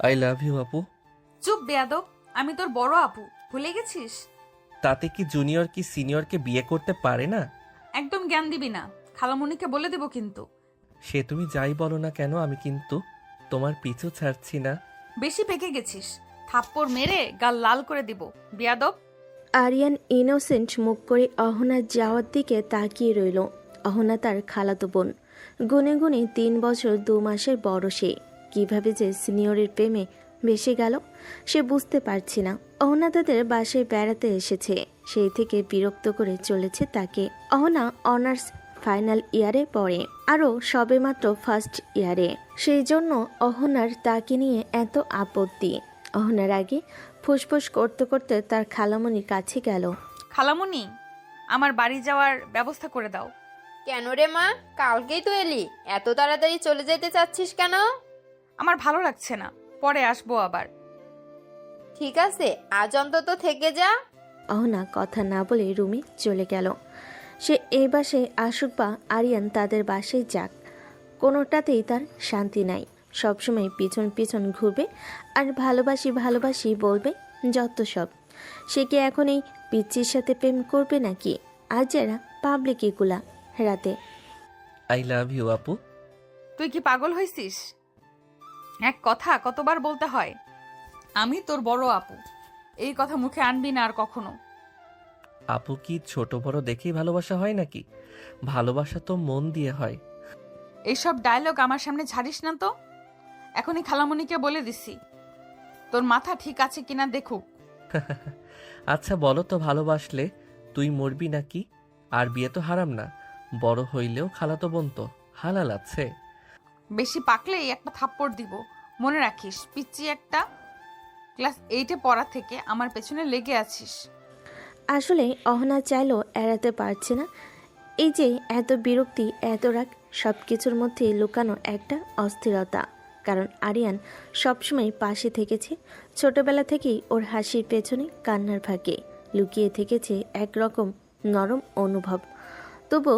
I love you আপু। চুপ বেয়াদব, আমি তোর বড় আপু, ভুলে গেছিস? তাতে কি জুনিয়র কি সিনিয়রকে বিয়ে করতে পারে না? একদম জ্ঞান দিবি না, খালামণিকে বলে দেব কিন্তু। সে তুমি যাই বলো না কেন, আমি কিন্তু তোমার পিছু ছাড়ছি না। বেশি পেকে গেছিস, থাপ্পড় মেরে গাল লাল করে দিব বেয়াদব। আরিয়ান ইনোসেন্ট মুখ করে অহনার যাওয়ার দিকে তাকিয়ে রইল। অহনা তার খালাতো বোন, গুনে গুনে 3 বছর 2 মাসের বড় সে। কিভাবে যে সিনিয়রের প্রেমে ভেসে গেল সে বুঝতে পারছি না। অহনা তাদের বাসায় বেড়াতে এসেছে, সেই থেকে বিরক্ত করে চলেছে তাকে। অহনা অনার্স ফাইনাল ইয়ারে পড়ে, আরও সবেমাত্র ফার্স্ট ইয়ারে। সেই জন্য অহনার তাকে নিয়ে এত আপত্তি। অহনার আগে ফুসফুস করতে করতে তার খালামণির কাছে গেল। খালামণি, আমার বাড়ি যাওয়ার ব্যবস্থা করে দাও। কেন রে মা, কালকেই তো এলি, এত তাড়াতাড়ি চলে যেতে চাচ্ছিস কেন? আমার ভালো লাগছে না, পরে আসবো আবার। ঠিক আছে, আজ অন্তত থেকে যা। অহনা কথা না বলে রুমে চলে গেল। সে এই বাসায় আসুক বা আরিয়ান তাদের বাসায় যাক, কোনোটাতেই তার শান্তি নাই। সবসময় পিছন পিছন ঘুরবে আর ভালোবাসি ভালোবাসি বলবে, যত সব। সে কি এখন এই পিচ্চির সাথে প্রেম করবে নাকি? আর যারা পাবলিক এগুলা রাতে। আই লাভ ইউ আপু। তুই কি পাগল হয়েছিস? এক কথা কতবার বলতে হয়? আমি তোর বড় আপু, এই কথা মুখে আনবি না আর কখনো। আপু কি ছোট বড় দেখেই ভালোবাসা হয় নাকি? ভালোবাসা তো মন দিয়ে হয়। এইসব ডায়লগ আমার সামনে ছাড়িস না তো। এখনই খালামণিকে বলে দিছি, তোর মাথা ঠিক আছে কিনা দেখুক। আচ্ছা বলো তো, ভালোবাসলে তুই মরবি নাকি? আর বিয়ে তো হারাম না, বড় হইলেও খালাতো বোন তো হালাল আছে। বেশি পাকলেই একটা থাপ্পড় দিব, মনে রাখিস পিচ্চি একটা। ক্লাস 8-এ পড়া থেকে আমার পেছনে লেগে আছিস। আসলে অহনা চাইলেও এড়াতে পারছে না। এই যে এত বিরক্তি, এত রাগ, সব কিছুর মধ্যে লুকানো একটা অস্থিরতা। কারণ আরিয়ান সবসময় পাশে থেকেছে, ছোটবেলা থেকেই ওর হাসির পেছনে কান্নার ফাঁকে লুকিয়ে থেকেছে একরকম নরম অনুভব। তবু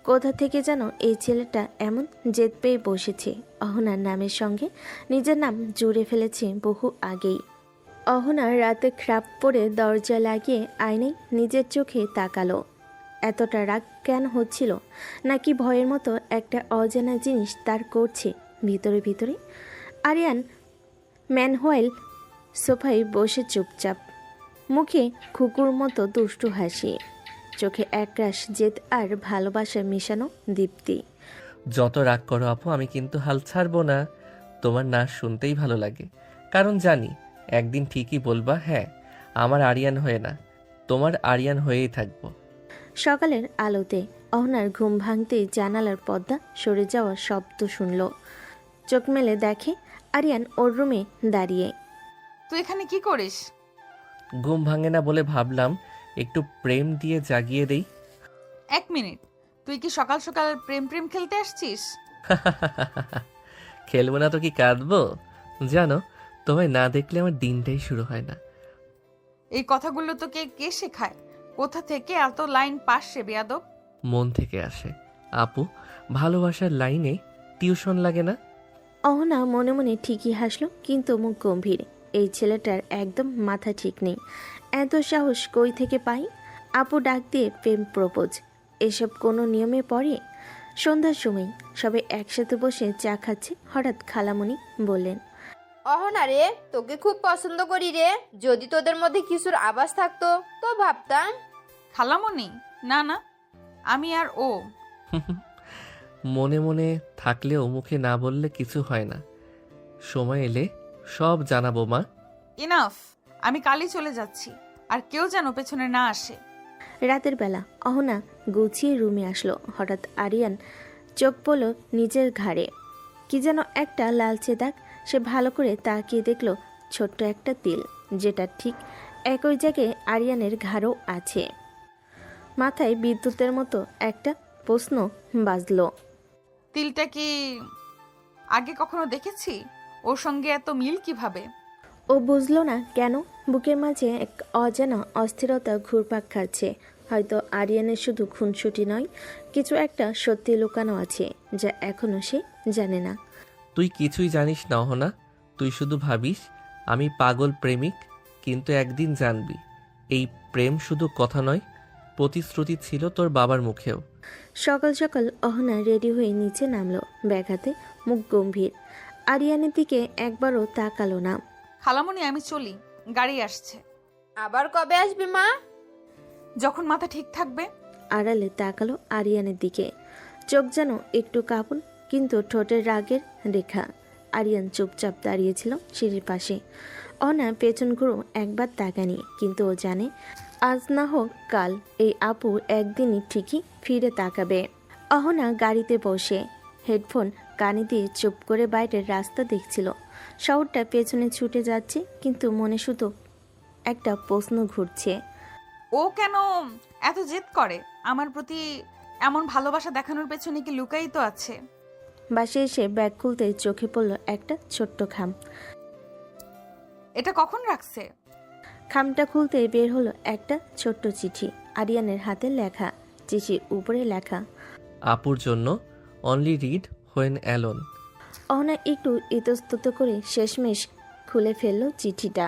কোথা থেকে যেন এই ছেলেটা এমন জেদ পেয়ে বসেছে। অহনার নামের সঙ্গে নিজের নাম জুড়ে ফেলেছে বহু আগেই। অহনা রাতে খ্রাপ পরে দরজা লাগিয়ে আয়নায় নিজের চোখে তাকালো। এতটা রাগ কেন হচ্ছিল? নাকি ভয়ের মতো একটা অজানা জিনিস তার করছে ভিতরে ভিতরে? আরিয়ান ম্যানহোয়েল সোফায় বসে চুপচাপ, মুখে কুকুর মতো দুষ্টু হাসি, চোখে একরাশ জেদ আর ভালোবাসা মেশানো দীপ্তি। যত রাগ করো আপু, আমি কিন্তু হাল ছাড়বো না। তোমার নাচ শুনতেই ভালো লাগে, কারণ জানি একদিন ঠিকই বলবা, হ্যাঁ আমার আরিয়ান হয়ে না, তোমার আরিয়ান হয়েই থাকবো। সকালের আলোতে অহনার ঘুম ভাঙতেই জানালার পর্দা সরে যাওয়ার শব্দ শুনল। চোখ মেলে দেখে আরিয়ান ওর রুমে দাঁড়িয়ে। তুই এখানে কি করিস? ঘুম ভাঙে না বলে ভাবলাম একটু প্রেম দিয়ে জাগিয়ে দেই। 1 মিনিট, তুই কি সকাল সকাল প্রেম প্রেম খেলতে আসছিস? খেলবো না তো কি কাঁদবো? জানো, তোমায় না দেখলে আমার দিনটাই শুরু হয় না। এই কথাগুলো তোকে কে শেখায়? কোথা থেকে এত লাইন পাস রে বেয়াদব? মন থেকে আসে আপু, ভালোবাসার লাইনে টিউশন লাগে না। অহনা মনে মনে ঠিকই হাসলো, কিন্তু মুখ গম্ভীর। এই ছেলেটার একদম মাথা ঠিক নেই। এত সাহস কই থেকে পাই? আপু ডাক দিয়ে প্রেম প্রপোজ, এসব কোনো নিয়মে পড়ে? সন্ধ্যার সময় সবাই একসাথে বসে চা খাচ্ছে, হঠাৎ খালামণি বললেন, অহনা রে, তোকে খুব পছন্দ করি রে। যদি তোদের মধ্যে কিছুর আভাস থাকতো তো ভাবতাম। খালামণি? না না, আমি আর ও। মনে মনে থাকলেও মুখে না বললে কিছু হয় না। সময় এলে সব জানাবো মা। ইনাফ, আমি কালই চলে যাচ্ছি, আর কেউ যেন পেছনে না আসে। রাতের বেলা অহনা গুছিয়ে রুমে আসলো। হঠাৎ আরিয়ান চোখ পড়ল নিজের ঘাড়ে, কি যেন একটা লালচে দাগ। সে ভালো করে তাকিয়ে দেখল ছোট্ট একটা তিল, যেটা ঠিক একই জায়গায় আরিয়ানের ঘাড়ও আছে। মাথায় বিদ্যুতের মতো একটা প্রশ্ন বাজলো। তিলটা কি আগে কখনো দেখেছি? ওর সঙ্গে এত মিল কিভাবে? ও বুঝলো না কেন বুকের মাঝে এক অজানা অস্থিরতা ঘুরপাক খাচ্ছে। হয়তো আরিয়ানের শুধু খুনসুটি নয়, কিছু একটা সত্যি লুকানো আছে যা এখনো সে জানে না। তুই কিছুই জানিস না অহনা, তুই শুধু ভাবিস আমি পাগল প্রেমিক, কিন্তু একদিন জানবি এই প্রেম শুধু কথা নয়, প্রতিশ্রুতি ছিল তোর বাবার মুখেও। সকাল সকাল অহনা রেডি হয়ে নিচে নামলো, ব্যাগ হাতে, মুখ গম্ভীর। আরিয়ানের দিকে একবারও তাকালো না। খালামণি আমি চলি, গাড়ি আসছে। আবার কবে আসবি মা? যখন মাথা ঠিক থাকবে। আড়ালে তাকালো আরিয়ানের দিকে, চোখ যেন একটু কাবুল, কিন্তু ঠোঁটের রাগের রেখা। আরিয়ান চুপচাপ দাঁড়িয়েছিল সিঁড়ির পাশে। অহনা পেছন ঘুরো একবার তাকানি, কিন্তু ও জানে আজ না হোক কাল এই আপু একদিনই ঠিকই ফিরে তাকাবে। অহনা গাড়িতে বসে হেডফোন কানে দিয়ে চুপ করে বাইরের রাস্তা দেখছিল। শহরটা পেছনে ছুটে যাচ্ছে, কিন্তু মনে শুধু একটা প্রশ্ন ঘুরছে। ও কেন এত জেদ করে আমার প্রতি? এমন ভালোবাসা দেখানোর পেছনে কি লুকাই তো আছে? বাসে এসে ব্যাগ খুলতে চোখে পড়ল একটা ছোট্ট খাম। এটা কখন রাখছে? খামটা খুলতে বের হলো একটা ছোট্ট চিঠি, আরিয়ানের হাতে লেখা। চিঠির উপরে লেখা, আপুর জন্য, only read when alone. Ahana একটু ইতস্তত করে শেষমেশ খুলে ফেলল চিঠিটা।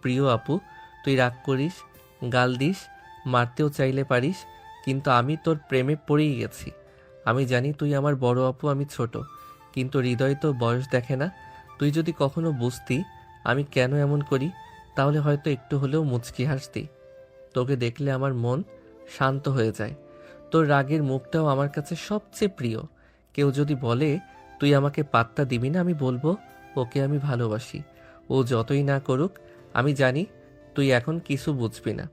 প্রিয় আপু, তুই রাগ করিস, গাল দিস, মারতেও চাইলে পারিস, কিন্তু আমি তোর প্রেমে পড়েই গেছি। আমি জানি তুই আমার বড় আপু, আমি ছোট, কিন্তু হৃদয় তো বয়স দেখে না। তুই যদি কখনো বুঝতি আমি কেন এমন করি, তাহলে হয়তো একটু হলেও মুচকি হাসতি। তোকে দেখলে আমার মন শান্ত হয়ে যায়। তোর রাগের মুখটাও আমার কাছে সবচেয়ে প্রিয়। কেউ যদি বলে তুই আমাকে পাত্তা দিবি না, আমি বলবো ওকে আমি ভালোবাসি। ও যতই না করুক, আমি জানি তুই এখন কিছু বুঝবি না,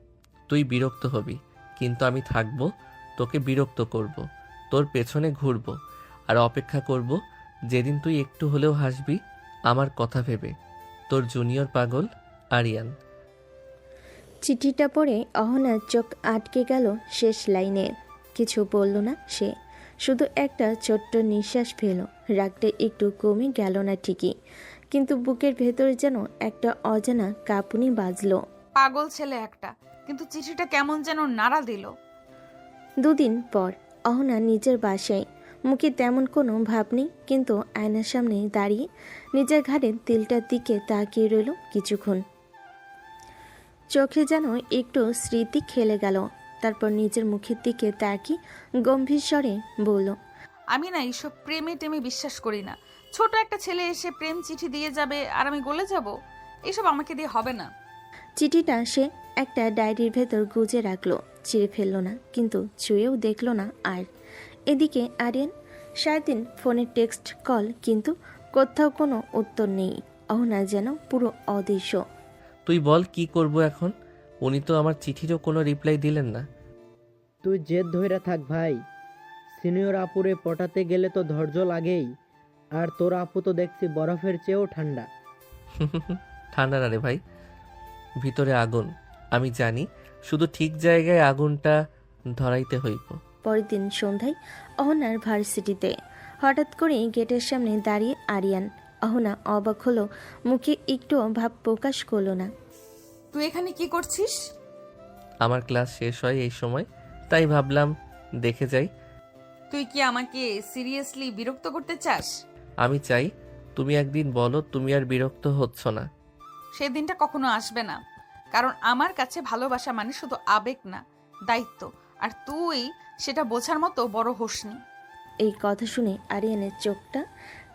তুই বিরক্ত হবি, কিন্তু আমি থাকবো, তোকে বিরক্ত করব, তোর পেছনে ঘুরব, আর অপেক্ষা করব যেদিন তুই একটু হলেও হাসবি আমার কথা ভেবে। তোর জুনিয়র পাগল আরিয়ান। চিঠিটা পড়ে অহনার চোখ আটকে গেল শেষ লাইনে। কিছু বলল না সে, শুধু একটা ছোট্ট নিঃশ্বাস ফেল। রাগটা একটু কমে গেল না ঠিকই, কিন্তু বুকের ভেতরে যেন একটা অজানা কাঁপুনি বাজলো। পাগল ছেলে একটা, কিন্তু চিঠিটা কেমন যেন নাড়া দিল। দুদিন পর অহনা নিজের বাসায়। মুখে তেমন কোনো ভাব নেই, কিন্তু আয়নার সামনে দাঁড়িয়ে নিজের ঘাড়ের তিলটার দিকে তাকিয়ে রইল কিছুক্ষণ। চোখে যেন একটু স্মৃতি খেলে গেল। তারপর নিজের মুখের দিকে তাকিয়ে গম্ভীর স্বরে বলল, আমি না এইসব প্রেমে টেমে বিশ্বাস করি না। ছোট একটা ছেলে এসে প্রেম চিঠি দিয়ে যাবে আর আমি গলে যাব? এসব আমাকে দিয়ে হবে না। চিঠিটা সে একটা ডায়েরির ভেতর গুজে রাখলো, ছিঁড়ে ফেললো না, কিন্তু ছুঁয়েও দেখলো না। আর এদিকে আরিয়ান সারাদিন ফোনে টেক্সট কল, কিন্তু কোথাও কোনো উত্তর নেই। অহনা যেন পুরো অদৃশ্য। তুই বল কি করব এখন? উনি তো আমার চিঠিরও কোনো রিপ্লাই দিলেন না। তুই জেদ ধইরা থাক ভাই। সিনিয়র আপুরে পটাতে গেলে তো ধৈর্য লাগেই। আর তোর আপু তো দেখছি বরফের চেয়েও ঠান্ডা। ঠান্ডা না রে ভাই, ভিতরে আগুন। আমি জানি, শুধু ঠিক জায়গায় আগুনটা ধরাইতে হইব। পরের দিন সন্ধ্যায় অহনার ভার্সিটিতে হঠাৎ করে গেটের সামনে দাঁড়িয়ে আরিয়ান। অহনা অবাক হলো, মুখে একটুও ভাব প্রকাশ করলো না। তুই এখানে কি করছিস? আমার ক্লাস শেষ হয় এই সময়, তাই ভাবলাম দেখে যাই। তুই কি আমাকে সিরিয়াসলি বিরক্ত করতে চাস? আমি চাই তুমি একদিন বলো তুমি আর বিরক্ত হচ্ছ না। সেই দিনটা কখনো আসবে না, কারণ আমার কাছে ভালোবাসা মানে শুধু আবেগ না, দায়িত্ব। আর তুই সেটা বোঝার মতো বড় হোসনি। এই কথা শুনে আরিয়ানের চোখটা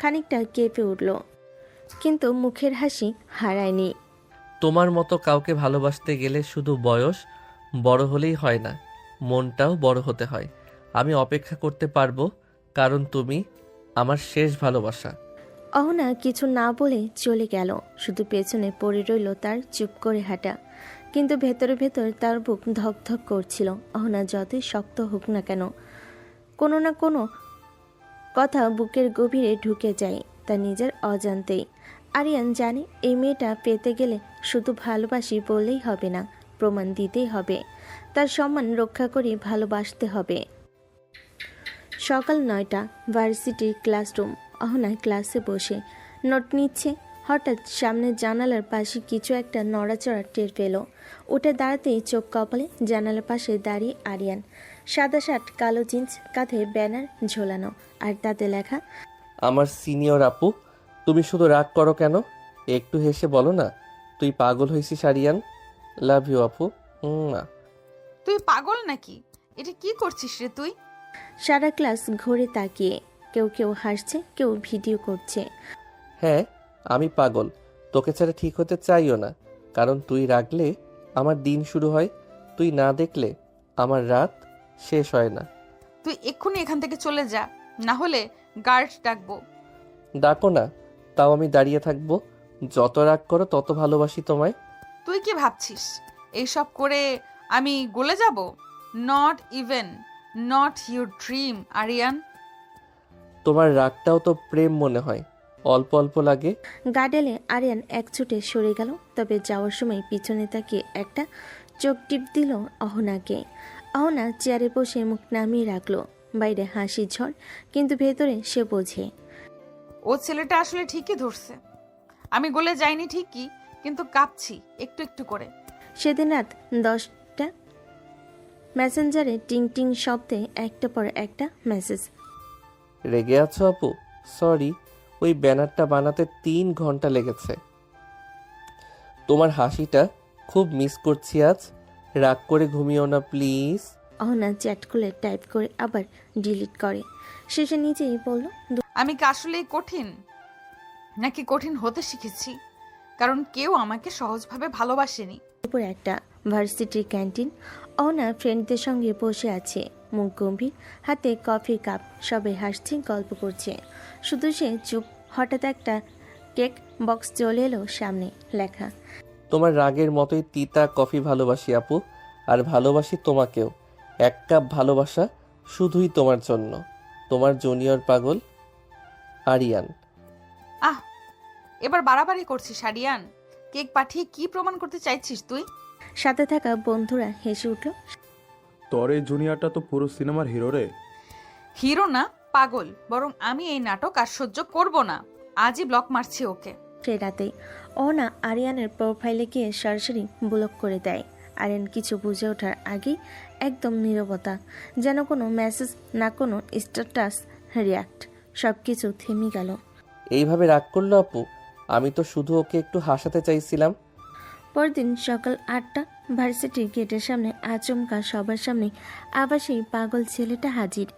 খানিকটা কেঁপে উঠল, কিন্তু মুখের হাসি হারায়নি। তোমার মতো কাউকে ভালোবাসতে গেলে শুধু বয়স বড় হলেই হয় না, মনটাও বড় হতে হয়। আমি অপেক্ষা করতে পারবো, কারণ তুমি আমার শেষ ভালোবাসা। অহনা কিছু না বলে চলে গেল, শুধু পেছনে পড়ে রইল তার চুপ করে হাঁটা। কিন্তু ভেতরে ভেতর তার বুক ধকধক করছিল। অহনা যতই শক্ত হোক না কেন, কোনো না কোনো কথা বুকের গভীরে ঢুকে যায় তার নিজের অজান্তেই। আরিয়ান জানে এই মেয়েটা পেতে গেলে শুধু ভালোবাসি বললেই হবে না, প্রমাণ দিতেই হবে, তার সম্মান রক্ষা করে ভালোবাসতে হবে। সকাল 9টা, ভার্সিটির ক্লাসরুম। অহনা ক্লাসে বসে নোট নিচ্ছে। হঠাৎ সামনের জানালার পাশে কিছু একটা নড়াচড়া টের পেল। উঠে দাঁড়াতেই চোখ কপালে জানালার পাশে দাঁড়িয়ে আরিয়ান। সাদা শার্ট, কালো জিন্স, কাঁধে ব্যানার ঝোলানো, আর তাতে লেখা, আমার সিনিয়র আপু তুমি শুধু রাগ করো কেন? একটু হেসে বলো না তুই পাগল হয়েছিস আরিয়ান। লাভ ইউ আপু। না। তুই পাগল নাকি? এটা কি করছিস রে তুই? সারা ক্লাস ঘুরে তাকিয়ে কেউ কেউ হাসছে, কেউ ভিডিও করছে। হ্যাঁ, আমি পাগল। তোকে ছাড়া ঠিক হতে চাইও না, কারণ তুই রাগলে আমার দিন শুরু হয়, তুই না দেখলে আমার রাত শেষ হয় না। তুই এক্ষুনি এখান থেকে চলে যা, না হলে গার্ড ডাকবো। ডাকো না, তাও আমি দাঁড়িয়ে থাকবো। যত রাগ করো তত ভালোবাসি তোমায়। তুই কি ভাবছিস এইসব করে আমি গলে যাব? Not even, not your dream Aryan. তোমার রাগটাও তো প্রেম মনে হয়, অল্প অল্প লাগে। গার্ডেলে আরিয়ান এক ছুটে সরে গেল, তবে যাওয়ার সময় পিছনে তাকিয়ে একটা চোখ টিপ দিল অহনাকে। অহনা চেয়ারে বসে মুখ নামিয়ে রাখলো। বাইরে হাসি ঝড়, কিন্তু ভেতরে সে বোঝে ও ছেলেটা আসলে ঠিকই ধরছে। আমি গলে যাইনি ঠিকই, কিন্তু কাঁপছি একটু একটু করে। সেদিন রাত 10টা। মেসেঞ্জারে টিং টিং শব্দে একটা পর একটা মেসেজ। রেগে আছো আপু? সরি, ওই ব্যানারটা বানাতে 3 ঘন্টা লেগেছে। তোমার হাসিটা খুব মিস করছি আজ। রাগ করে ঘুমিও না প্লিজ। অহনা চ্যাট খুলে টাইপ করে আবার ডিলিট করে। শেষে নিজেই বলল, আমি কি আসলেই কঠিন, নাকি কঠিন হতে শিখেছি? কারণ কেউ আমাকে সহজভাবে ভালোবাসেনি। দুপুর একটা, ভার্সিটির ক্যান্টিন। অহনা ফ্রেন্ডদের সঙ্গে বসে আছে, মুখ গম্ভীর, হাতে কফির কাপ। সবাই হাসছে, গল্প করছে, শুধু সে চুপ। হঠাৎ একটা কেক বক্স চলে এলো সামনে, লেখা, তোমার রাগের মতোই তিতা কফি ভালোবাসি আপু, আর ভালোবাসি তোমাকেও। 1 কাপ ভালোবাসা শুধুই তোমার জন্য। তোমার জুনিয়র পাগল আরিয়ান। আহ, এবার বাড়াবাড়ি করছিস আরিয়ান। কেক পাঠিয়ে কি প্রমাণ করতে চাইছিস তুই? সাথে থাকা বন্ধুরা হেসে উঠল। তোর এই জুনিয়রটা তো পুরো সিনেমার হিরো রে। হিরো না, পাগল। বরং আমি এই নাটক আর সহ্য করব না। আজই ব্লক মারছি ওকে। সেই রাতেই অহনা আরিয়ানের প্রোফাইলে গিয়ে সরাসরি ব্লক করে দেয়। আরিয়ান কিছু বুঝে ওঠার আগেই একদম নীরবতা, যেন কোনো মেসেজ না, কোনো স্ট্যাটাস রিয়াক্ট, সব কিছু থেমে গেল। এইভাবে রাগ করলো আপু? আমি তো শুধু ওকে একটু হাসাতে চাইছিলাম। পরদিন সকাল 8টা, ভার্সিটির গেটের সামনে আচমকা সবার সামনে আবার সেই পাগল ছেলেটা হাজির।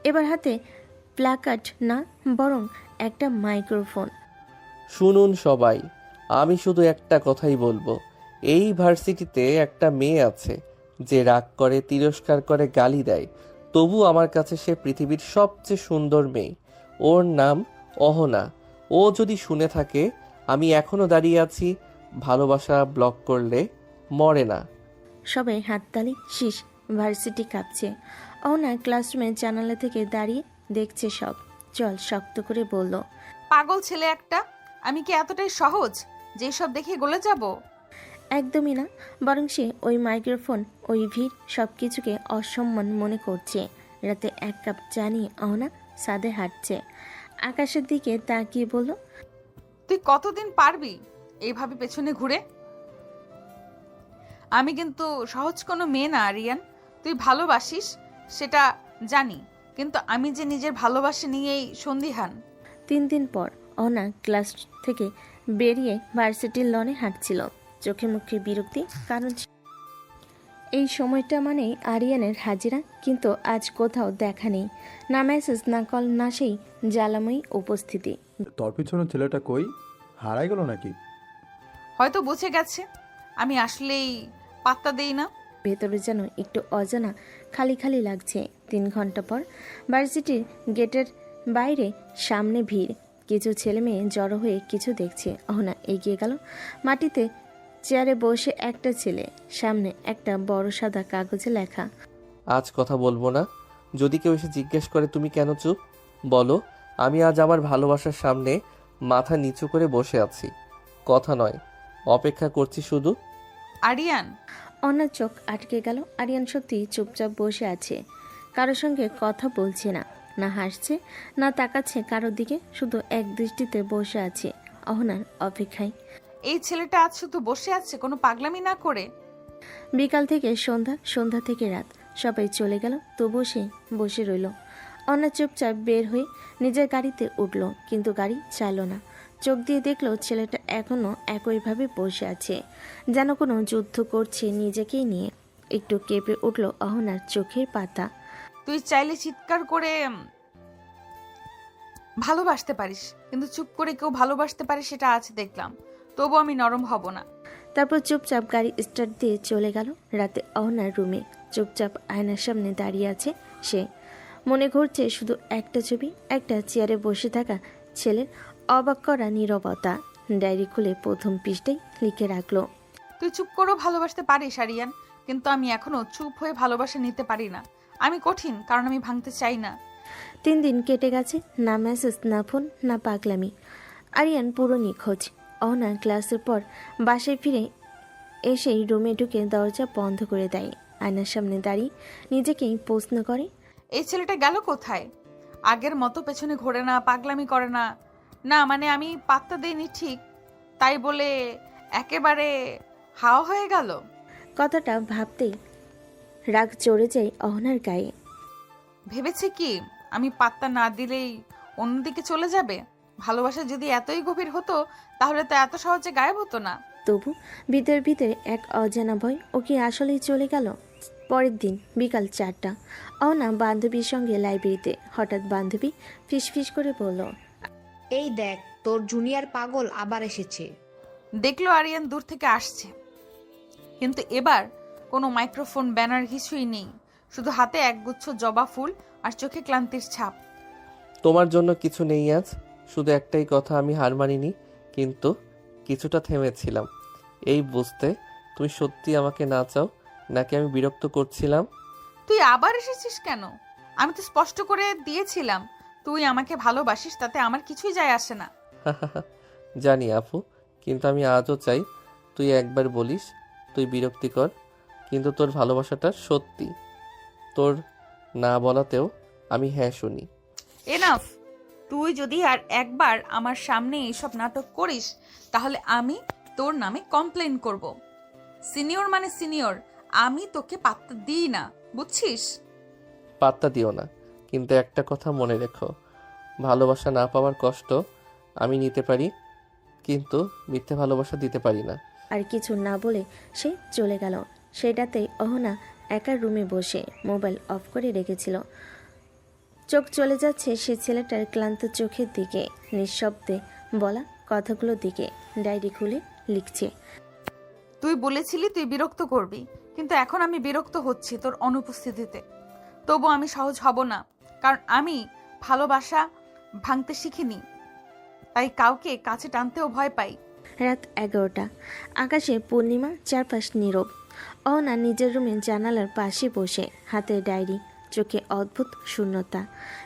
এবার হাতে প্ল্যাকার্ড না, বরং একটা মাইক্রোফোন। শুনুন সবাই, আমি শুধু একটা কথাই বলবো। এই ভার্সিটিতে একটা মেয়ে আছে যে রাগ করে, তিরস্কার করে, গালি দেয়, তবু আমার কাছে সে পৃথিবীর সবচেয়ে সুন্দর মেয়ে। ওর নাম অহনা। ও যদি শুনে থাকে আমি এখনো দাঁড়িয়ে আছি, ভালোবাসা ব্লক করলে মরে না। সবাই হাততালি, শীষ। ভার্সিটি কাঁপছে। অহনা ক্লাসরুমে জানালা থেকে দাঁড়িয়ে দেখছে সব। চল শক্ত করে বলল, পাগল ছেলে একটা। আমি কি এতটাই সহজ যে সব দেখে গলে যাব? একদমই না, বরং সে ওই মাইক্রোফোন, ওই ভিড়, সব কিছুকে অসম্মান মনে করছে। রাতে 1 কাপ চা নিয়ে অহনা ছাদে হাঁটছে, আকাশের দিকে তাকিয়ে বলল, তুই কতদিন পারবি এইভাবে পেছনে ঘুরে? আমি কিন্তু সহজ কোনো মেয়ে না আরিয়ান। তুই ভালোবাসিস সেটা জানি, কিন্তু আমি যে নিজের ভালোবাসা নিয়েই সন্দিহান। 3 দিন পর অহনা ক্লাস থেকে বেরিয়ে ভার্সিটির লনে হাঁটছিল, চোখে মুখে বিরক্তি, কারণ এই সময়টা মানেই আরিয়ানের হাজিরা। কিন্তু আজ কোথাও দেখা নেই, না মেসেজ, না কল, না সেই জ্বালাময়ী উপস্থিতি। তোর পিছনে ছেলেটা কই? হারাই গেল নাকি? হয়তো বুঝে গেছে আমি আসলেই পাত্তা দেই না। ভেতরে যেন একটু অজানা, খালি খালি লাগছে। 3 ঘন্টা পর ভার্সিটির গেটের বাইরে সামনে ভিড়, কিছু ছেলে মেয়ে জড়ো হয়ে কিছু দেখছে। অহনা এগিয়ে গেল। মাটিতে চেয়ারে বসে একটা ছেলে, সামনে একটা বড় সাদা কাগজে লেখা, আজ কথা বলবো না। যদি কেউ এসে জিজ্ঞেস করে তুমি কেন চুপ, বলো আমি আজ আমার ভালোবাসার সামনে মাথা নিচু করে বসে আছি। কথা নয়, অপেক্ষা করছি শুধু। আরিয়ান, অহনার চোখ আটকে গেল। আরিয়ান সত্যি চুপচাপ বসে আছে, কারোর সঙ্গে কথা বলছে না, না হাসছে, না তাকাচ্ছে কারোর দিকে, শুধু এক দৃষ্টিতে বসে আছে অহনার অপেক্ষায়। এই ছেলেটা আজ শুধু বসে আছে কোনো পাগলামি না করে। বিকাল থেকে সন্ধ্যা, সন্ধ্যা থেকে রাত, সবাই চলে গেল, তবুও সে বসে রইল। অহনা চুপচাপ বের হয়ে নিজের গাড়িতে উঠল, কিন্তু গাড়ি চাইল না। চোখ দিয়ে দেখলো ছেলেটা এখনো একইভাবে বসে আছে, যেন কোনো যুদ্ধ করছে নিজেকেই নিয়ে। একটু কেঁপে উঠল অহনার চোখের পাতা। তুই চাইলে চিৎকার করে ভালোবাসতে পারিস, কিন্তু চুপ করে কেউ ভালোবাসতে পারে সেটা আজ দেখলাম। তবু আমি নরম হব না। তারপর চুপচাপ গাড়ি স্টার্ট দিয়ে চলে গেল রাতে অহনার রুমে। চুপচাপ আয়নার সামনে দাঁড়িয়ে আছে সে। মনে ঘুরছে শুধু একটা ছবি, একটা চেয়ারে বসে থাকা ছেলের অবাক করা নীরবতা। ডায়েরি খুলে প্রথম পৃষ্ঠায় লিখে রাখলো, তুই চুপ করেও ভালোবাসতে পারিস আরিয়ান, কিন্তু আমি এখনো চুপ হয়ে ভালোবাসা নিতে পারি না। আমি কঠিন, কারণ আমি ভাঙতে চাই না। 3 দিন কেটে গেছে, না মেসেজ, না ফোন, না পাগলামি। আরিয়ান পুরো নিখোঁজ। অহনা ক্লাসের পর বাসায় ফিরে এসেই রুমে ঢুকে দরজা বন্ধ করে দেয়। আয়নার সামনে দাঁড়িয়ে নিজেকেই প্রশ্ন করে, এই ছেলেটা গেল কোথায়? আগের মতো পেছনে ঘোরে না, পাগলামি করে না। না মানে আমি পাত্তা দেইনি ঠিক, তাই বলে একেবারে হাওয়া হয়ে গেল। কথাটা ভাবতেই রাগ চড়ে যায় অহনার গায়ে। ভেবেছে কি আমি পাত্তা না দিলেই অন্যদিকে চলে যাবে? ভালোবাসা যদি এতই গভীর হতো তাহলে তো এত সহজে গায়েব হতো না। তবু ভিতরে ভিতরে এক অজানা ভয়, ও কি আসলেই চলে গেল? পরের দিন বিকাল 4টা, অহনা বান্ধবীর সঙ্গে লাইব্রেরিতে। হঠাৎ বান্ধবী ফিসফিস করে বলল, এই দেখ, তোর জুনিয়র পাগল আবার এসেছে। দেখলো আরিয়ান দূর থেকে আসছে, কিন্তু এবার কোনো মাইক্রোফোন, ব্যানার কিছুই নেই। শুধু হাতে একগুচ্ছ জবা ফুল আর চোখে ক্লান্তির ছাপ। তোমার জন্য কিছু নেই আজ, শুধু একটাই কথা, আমি হার মানিনি, কিন্তু কিছুটা থেমেছিলাম এই বুঝতে তুমি সত্যি আমাকে না চাও নাকি আমি বিরক্ত করছিলাম। তুই আবার এসেছিস কেন? আমি তো স্পষ্ট করে দিয়েছিলাম তুই আমাকে ভালোবাসিস, তাতে আমার কিছুই যায় আসে না। জানি আপু, কিন্তু আমি আজও চাই তুই একবার বলিস তুই বিরক্তিকর, কিন্তু তোর ভালোবাসাটা সত্যি। তোর না বলাতেও আমি হ্যাঁ শুনি। এনাফ! তুই যদি আর একবার আমার সামনে এইসব নাটক করিস তাহলে আমি তোর নামে কমপ্লেন করব। সিনিয়র মানে সিনিয়র, আমি তোকে পাত্তা দিই না, বুঝছিস? পাত্তা দিও না, কিন্তু একটা কথা মনে রেখো, ভালোবাসা না পাওয়ার কষ্ট আমি নিতে পারি, কিন্তু মিথ্যে ভালোবাসা দিতে পারি না। আর কিছু না বলে সে চলে গেল। সেটাতেই অহনা একা রুমে বসে মোবাইল অফ করে রেখেছিল। চোখ চলে যাচ্ছে সে ছেলেটার ক্লান্ত চোখের দিকে, নিঃশব্দে বলা কথাগুলোর দিকে। ডায়েরি খুলে লিখছে, তুই বলেছিলি তুই বিরক্ত করবি, কিন্তু এখন আমি বিরক্ত হচ্ছি তোর অনুপস্থিতিতে। তবু আমি সহজ হব না, কারণ আমি ভালোবাসা ভাঙতে শিখিনি, তাই কাউকে কাছে টানতেও ভয় পাই। রাত 11টা, আকাশে পূর্ণিমা, চারপাশ নীরব। অহনা নিজের রুমে জানালার পাশে বসে, হাতে ডায়েরি, চোখে অদ্ভুত শূন্যতা।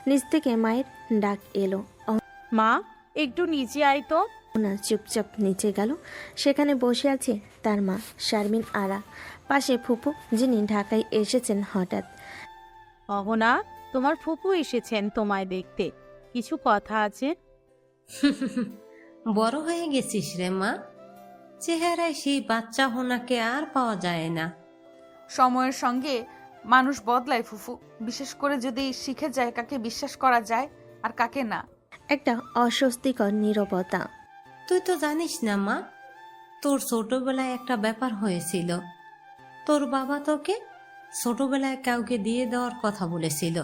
নিচ থেকে মায়ের ডাক এলো। মা, একটু নিচে আয় তো। অহনা চুপচাপ নিচে গেল। সেখানে বসে আছে তার মা শারমিন আরা, পাশে ফুপু যিনি ঢাকায় এসেছেন হঠাৎ। অহনা, তোমার ফুপু এসেছেন তোমায় দেখতে, কিছু কথা আছে। বড় হয়ে গেছিস রে মা, চেহারায় সেই বাচ্চা হোনাকে আর পাওয়া যায় না। সময়ের সঙ্গে মানুষ বদলায় ফুফু, বিশেষ করে যদি শিখে যায় কাকে বিশ্বাস করা যায় আর কাকে না। একটা অস্বস্তিকর নীরবতা। তুই তো জানিস না মা, তোর ছোটবেলায় একটা ব্যাপার হয়েছিল। তোর বাবা তোকে ছোটবেলায় কাউকে দিয়ে দেওয়ার কথা বলেছিল।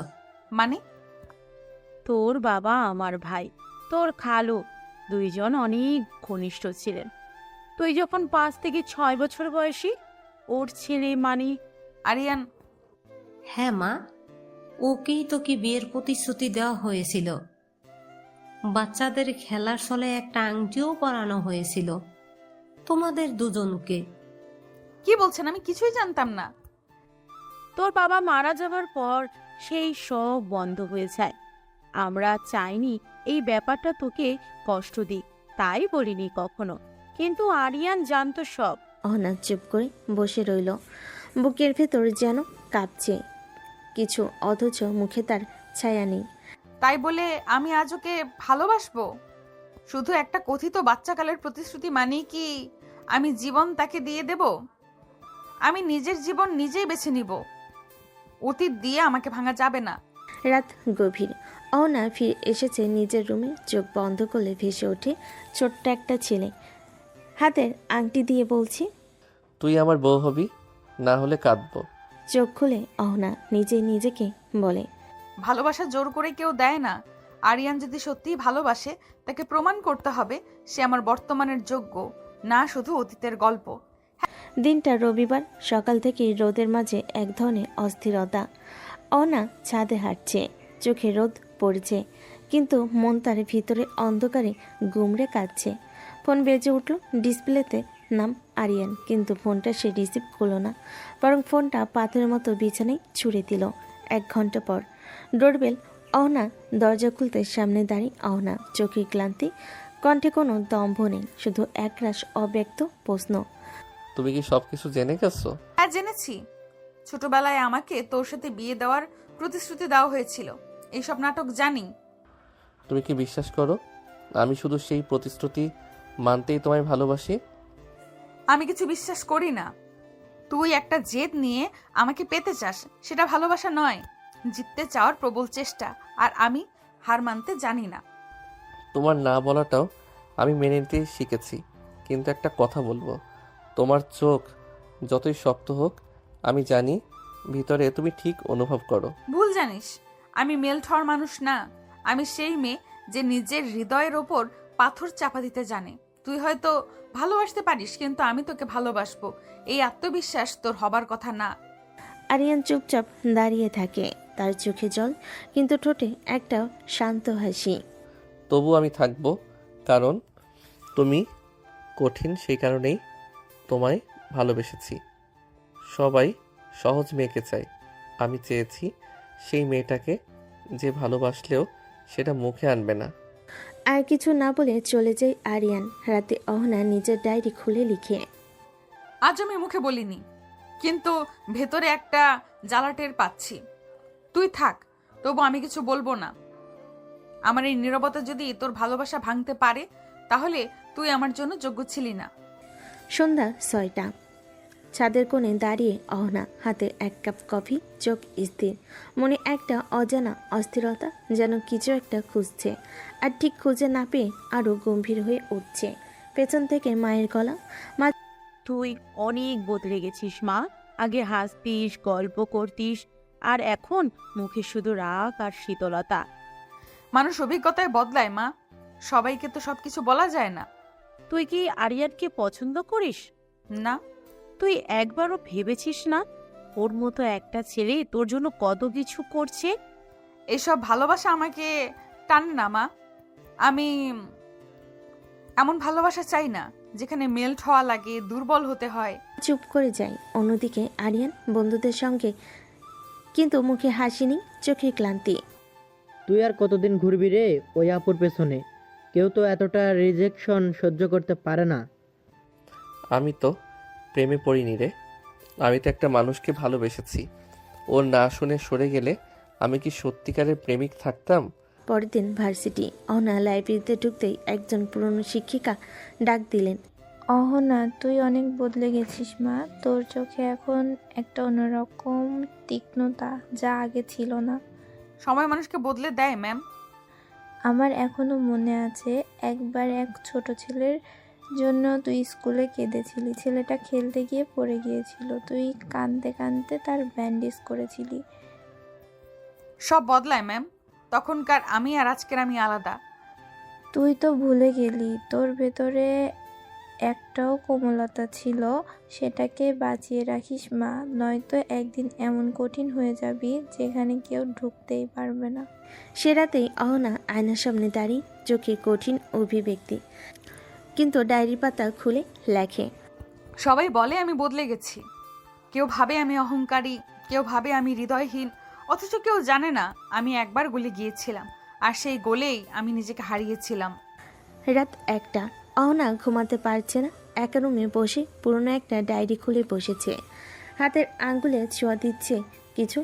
মানে? তোর বাবা আমার ভাই, তোর খালু, দুইজন অনেক ঘনিষ্ঠ ছিলেন। তুই যখন 5 থেকে 6 বছর বয়সী, ওর ছেলে মানে আরিয়ান? হ্যাঁ মা, ওকেই তোকে বিয়ের প্রতিশ্রুতি দেওয়া হয়েছিল। বাচ্চাদের খেলার ছলে একটা আংটিও পরানো হয়েছিল তোমাদের দুজনকে। কি বলছেন? আমি কিছুই জানতাম না। তোর বাবা মারা যাওয়ার পর সেই সব বন্ধ হয়ে যায়। আমরা চাইনি এই ব্যাপারটা তোকে কষ্ট দিই, তাই বলিনি কখনো, কিন্তু আরিয়ান জানতো সব। অহনা চুপ করে বসে রইল, বুকের ভেতর যেন কাঁপছে কিছু, অথচ মুখে তার ছায়া নেই। তাই বলে আমি আজ ওকে ভালোবাসবো? শুধু একটা কথিত বাচ্চাকালের প্রতিশ্রুতি মানেই কি আমি জীবন তাকে দিয়ে দেব? আমি নিজের জীবন নিজেই বেছে নিব। অতীত দিয়ে আমাকে ভাঙা যাবে না। রাত গভীর। অহনা ফিরে এসেছে নিজের রুমে। চোখ বন্ধ করলে ভেসে ওঠে ছোট্ট একটা ছেলে। হাতের আংটি দিয়ে বলছি, তুই আমার বউ হবি, না হলে কাঁদবো। চোখ খুলে অহনা নিজেকে বলে, ভালোবাসা জোর করে কেউ দেয় না। আরিয়ান যদি সত্যিই ভালোবাসে, তাকে প্রমাণ করতে হবে সে আমার বর্তমানের যোগ্য, না শুধু অতীতের গল্প। দিনটা রবিবার। সকাল থেকেই রোদের মাঝে এক ধরনের অস্থিরতা। অহনা ছাদে হাঁটছে, চোখে রোদ পড়ছে, কিন্তু মন তার ভিতরে অন্ধকারে গুমড়ে কাঁদছে। ফোন বেজে উঠল। ডিসপ্লেতে নাম আরিয়ান, কিন্তু ফোনটা সে রিসিভ করলো না, বরং ফোনটা পাথরের মতো বিছানায় ছুঁড়ে দিল। 1 ঘন্টা পর ডোরবেল। অহনা দরজা খুলতে সামনে দাঁড়িয়ে অহনা, চোখে ক্লান্তি, কণ্ঠে কোনো দম্ভ নেই, শুধু একরাশ অব্যক্ত প্রশ্ন। তুমি কি সব কিছু জেনে গেছো? হ্যাঁ, জেনেছি। ছোটবেলায় আমাকে তোর সাথে বিয়ে দেওয়ার প্রতিশ্রুতি দেওয়া হয়েছিল। এইসব নাটক জানি। তুমি কি বিশ্বাস করো আমি শুধু সেই প্রতিশ্রুতি মানতেই তোমায় ভালোবাসি? আমি কিছু বিশ্বাস করি না। তুই একটা জেদ নিয়ে আমাকে পেতে চাস, সেটা ভালোবাসা নয়, জিততে চাওয়ার প্রবল চেষ্টা। আর আমি হার মানতে জানি না। তোমার না বলাটাও আমি মেনে নিতে শিখেছি, কিন্তু একটা কথা বলবো, তোমার চোখ যতই শক্ত হোক, আমি জানি ভিতরে তুমি ঠিক অনুভব করো। ভুল জানিস, আমি মেল্ট হওয়ার মানুষ না। আমি সেই মেয়ে যে নিজের হৃদয়ের ওপর পাথর চাপা দিতে জানে। তুই হয়তো ভালোবাসতে পারিস, কিন্তু আমি তোকে ভালোবাসবো, এই আত্মবিশ্বাস তোর হবার কথা না। আরিয়ান চুপচাপ দাঁড়িয়ে থাকে, তার চোখে জল, কিন্তু ঠোঁটে একটা শান্ত হাসি। তবু আমি থাকবো, কারণ তুমি কঠিন, সেই কারণেই তোমায় ভালোবেসেছি। সবাই সহজ মেয়েকে চায়, আমি চেয়েছি সেই মেয়েটাকে যে ভালোবাসলেও সেটা মুখে আনবে না। আর কিছু না বলে চলে যায় আরিয়ান। রাতে অহনা নিজের ডায়েরি খুলে লিখে, আজ আমি মুখে বলিনি, কিন্তু ভেতরে একটা জ্বালাটের পাচ্ছি। তুই থাক, তবু আমি কিছু বলবো না। আমার এই নীরবতা যদি তোর ভালোবাসা ভাঙতে পারে, তাহলে তুই আমার জন্য যোগ্য ছিলি না। সন্ধ্যা 6টা। ছাদের কোণে দাঁড়িয়ে অহনা, হাতে 1 কাপ কফি, চোখ স্থির, মনে একটা অজানা অস্থিরতা, যেন কিছু একটা খুঁজছে, আর ঠিক খুঁজে না পেয়ে আরো গম্ভীর হয়ে উঠছে। পেছন থেকে মায়ের গলা, মা তুই অনেক বদলে গেছিস মা। আগে হাসতিস, গল্প করতিস, আর এখন মুখে শুধু রাগ আর শীতলতা। মানুষ অভিজ্ঞতায় বদলায় মা, সবাইকে তো সবকিছু বলা যায় না। তুই কি আরিয়ানকে পছন্দ করিস? না। তুই একবারও ভেবেছিস না ওর মতো একটা ছেলে তোর জন্য কত কিছু করছে? এসব ভালোবাসা আমাকে টানে না মা। আমি এমন ভালোবাসা চাই না যেখানে মেল্ট হওয়া লাগে, দুর্বল হতে হয়। চুপ করে যায়। অন্যদিকে আরিয়ান বন্ধুদের সঙ্গে, কিন্তু মুখে হাসি নেই, চোখে ক্লান্তি। তুই আর কতদিন ঘুরবি রে ওই আপুর পেছনে? কেউ তো এতটা রিজেকশন সহ্য করতে পারে না। আমি তো প্রেমে পড়িনি রে, আমি তো একটা মানুষকে ভালোবেসেছি। ওর না শুনে সরে গেলে আমি কি সত্যিকারের প্রেমিক থাকতাম? পরের দিন ভার্সিটি। অহনা লাইব্রেরিতে ঢুকতেই একজন পুরনো শিক্ষিকা ডাক দিলেন, অহনা, তুই অনেক বদলে গেছিস মা। তোর চোখে এখন একটা অন্যরকম তীক্ষ্ণতা, যা আগে ছিল না। সময় মানুষকে বদলে দেয় ম্যাম। আমার এখনো মনে আছে, একবার এক ছোট ছেলের জন্য তুই স্কুলে কেঁদেছিলি। ছেলেটা খেলতে গিয়ে পড়ে গিয়েছিল, তুই কাঁদতে কাঁদতে তার ব্যান্ডেজ করেছিলি। সব বদলায় ম্যাম, তখনকার আমি আর আজকের আমি আলাদা। তুই তো ভুলে গেলি, তোর ভেতরে একটাও কোমলতা ছিল, সেটাকে বাঁচিয়ে রাখিস মা, নয়তো একদিন এমন কঠিন হয়ে যাবি যেখানে কেউ ঢুকতেই পারবে না। সে রাতেই অহনা আয়নার সামনে দাঁড়িয়ে, চোখে কঠিন অভিব্যক্তি, কিন্তু ডায়েরি পাতা খুলে লেখে, সবাই বলে আমি বদলে গেছি। কেউ ভাবে আমি অহংকারী, কেউ ভাবে আমি হৃদয়হীন, অথচ কেউ জানে না আমি একবার গলে গিয়েছিলাম, আর সেই গোলেই আমি নিজেকে হারিয়েছিলাম। রাত 1টা। অহনা ঘুমাতে পারছে না, একা রুমে বসে পুরনো একটা ডায়েরি খুলে বসেছে। হাতের আঙ্গুলে ছোঁয়া দিচ্ছে কিছু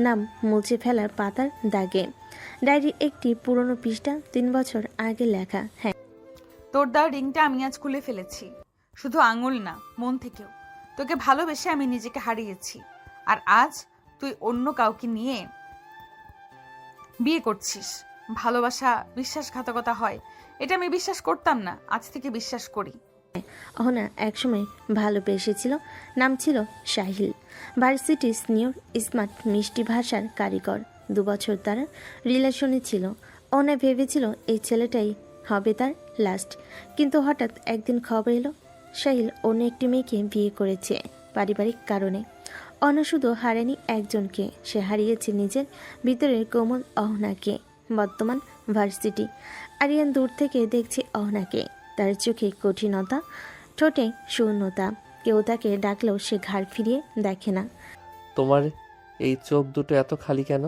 নাম মুছে ফেলার পাতার দাগে। ডায়েরি একটি পুরনো পৃষ্ঠা, 3 বছর আগে লেখা। হ্যাঁ, তোর দেওয়া রিংটা আমি আজ খুলে ফেলেছি, শুধু আঙুল না, মন থেকেও। তোকে ভালোবেসে আমি নিজেকে হারিয়েছি, আর আজ তুই অন্য কাউকে নিয়ে বিয়ে করছিস। ভালোবাসা বিশ্বাসঘাতকতা হয়, এটা আমি বিশ্বাস করতাম না, আজ থেকে বিশ্বাস করি। অহনা একসময় ভালোবেসেছিল, নাম ছিল সাহিল। ভার্সিটি সিনিয়র, স্মার্ট, মিষ্টি ভাষার কারিগর। 2 বছর তারা রিলেশনে ছিল। অহনা ভেবেছিল এই ছেলেটাই হবে তার লাস্ট, কিন্তু হঠাৎ একদিন খবর এলো সাহিল অন্য একটি মেয়েকে বিয়ে করেছে পারিবারিক কারণে। অহনা শুধু হারায়নি একজনকে, সে হারিয়েছে নিজের ভিতরের কোমল অহনাকে। বর্তমান ভার্সিটি। আরিয়ান দূর থেকে দেখছে অহনাকে, তার চোখে কঠিনতা, ঠোঁটে শূন্যতা। কেউ তাকে ডাকলেও সে ঘাড় ফিরিয়ে দেখে না। তোমার এই চোখ দুটো এত খালি কেন?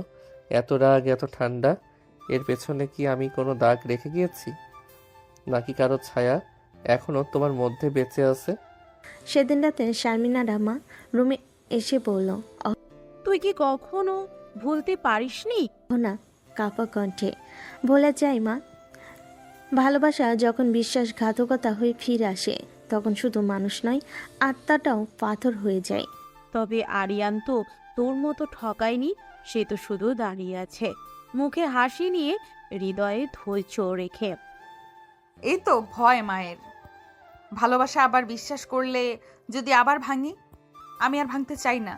এত রাগ, এত ঠান্ডা, এর পেছনে কি আমি কোনো দাগ রেখে গিয়েছি, নাকি কারো ছায়া এখনো তোমার মধ্যে বেঁচে আছে? সেদিন রাতে শারমিনারা মা রুমে এসে বলল, তুই কি কখনো ভুলতে পারিসনি? অহনা কাপা কণ্ঠে, বলে যায় মা, ভালোবাসা যখন বিশ্বাসঘাতকতা হয়ে ফিরে আসে তখন শুধু মানুষ নয়, আত্মাটাও পাথর হয়ে যায়। তবে আরিয়ান তো তোর মতো ঠকায়নি, সে তো শুধু দাঁড়িয়ে আছে মুখে হাসি নিয়ে, হৃদয়ে ধৈর্য রেখে। এই তো ভয় মায়ের। ভালোবাসা আবার বিশ্বাস করলে যদি আবার ভাঙি, আমি আর ভাঙতে চাই না।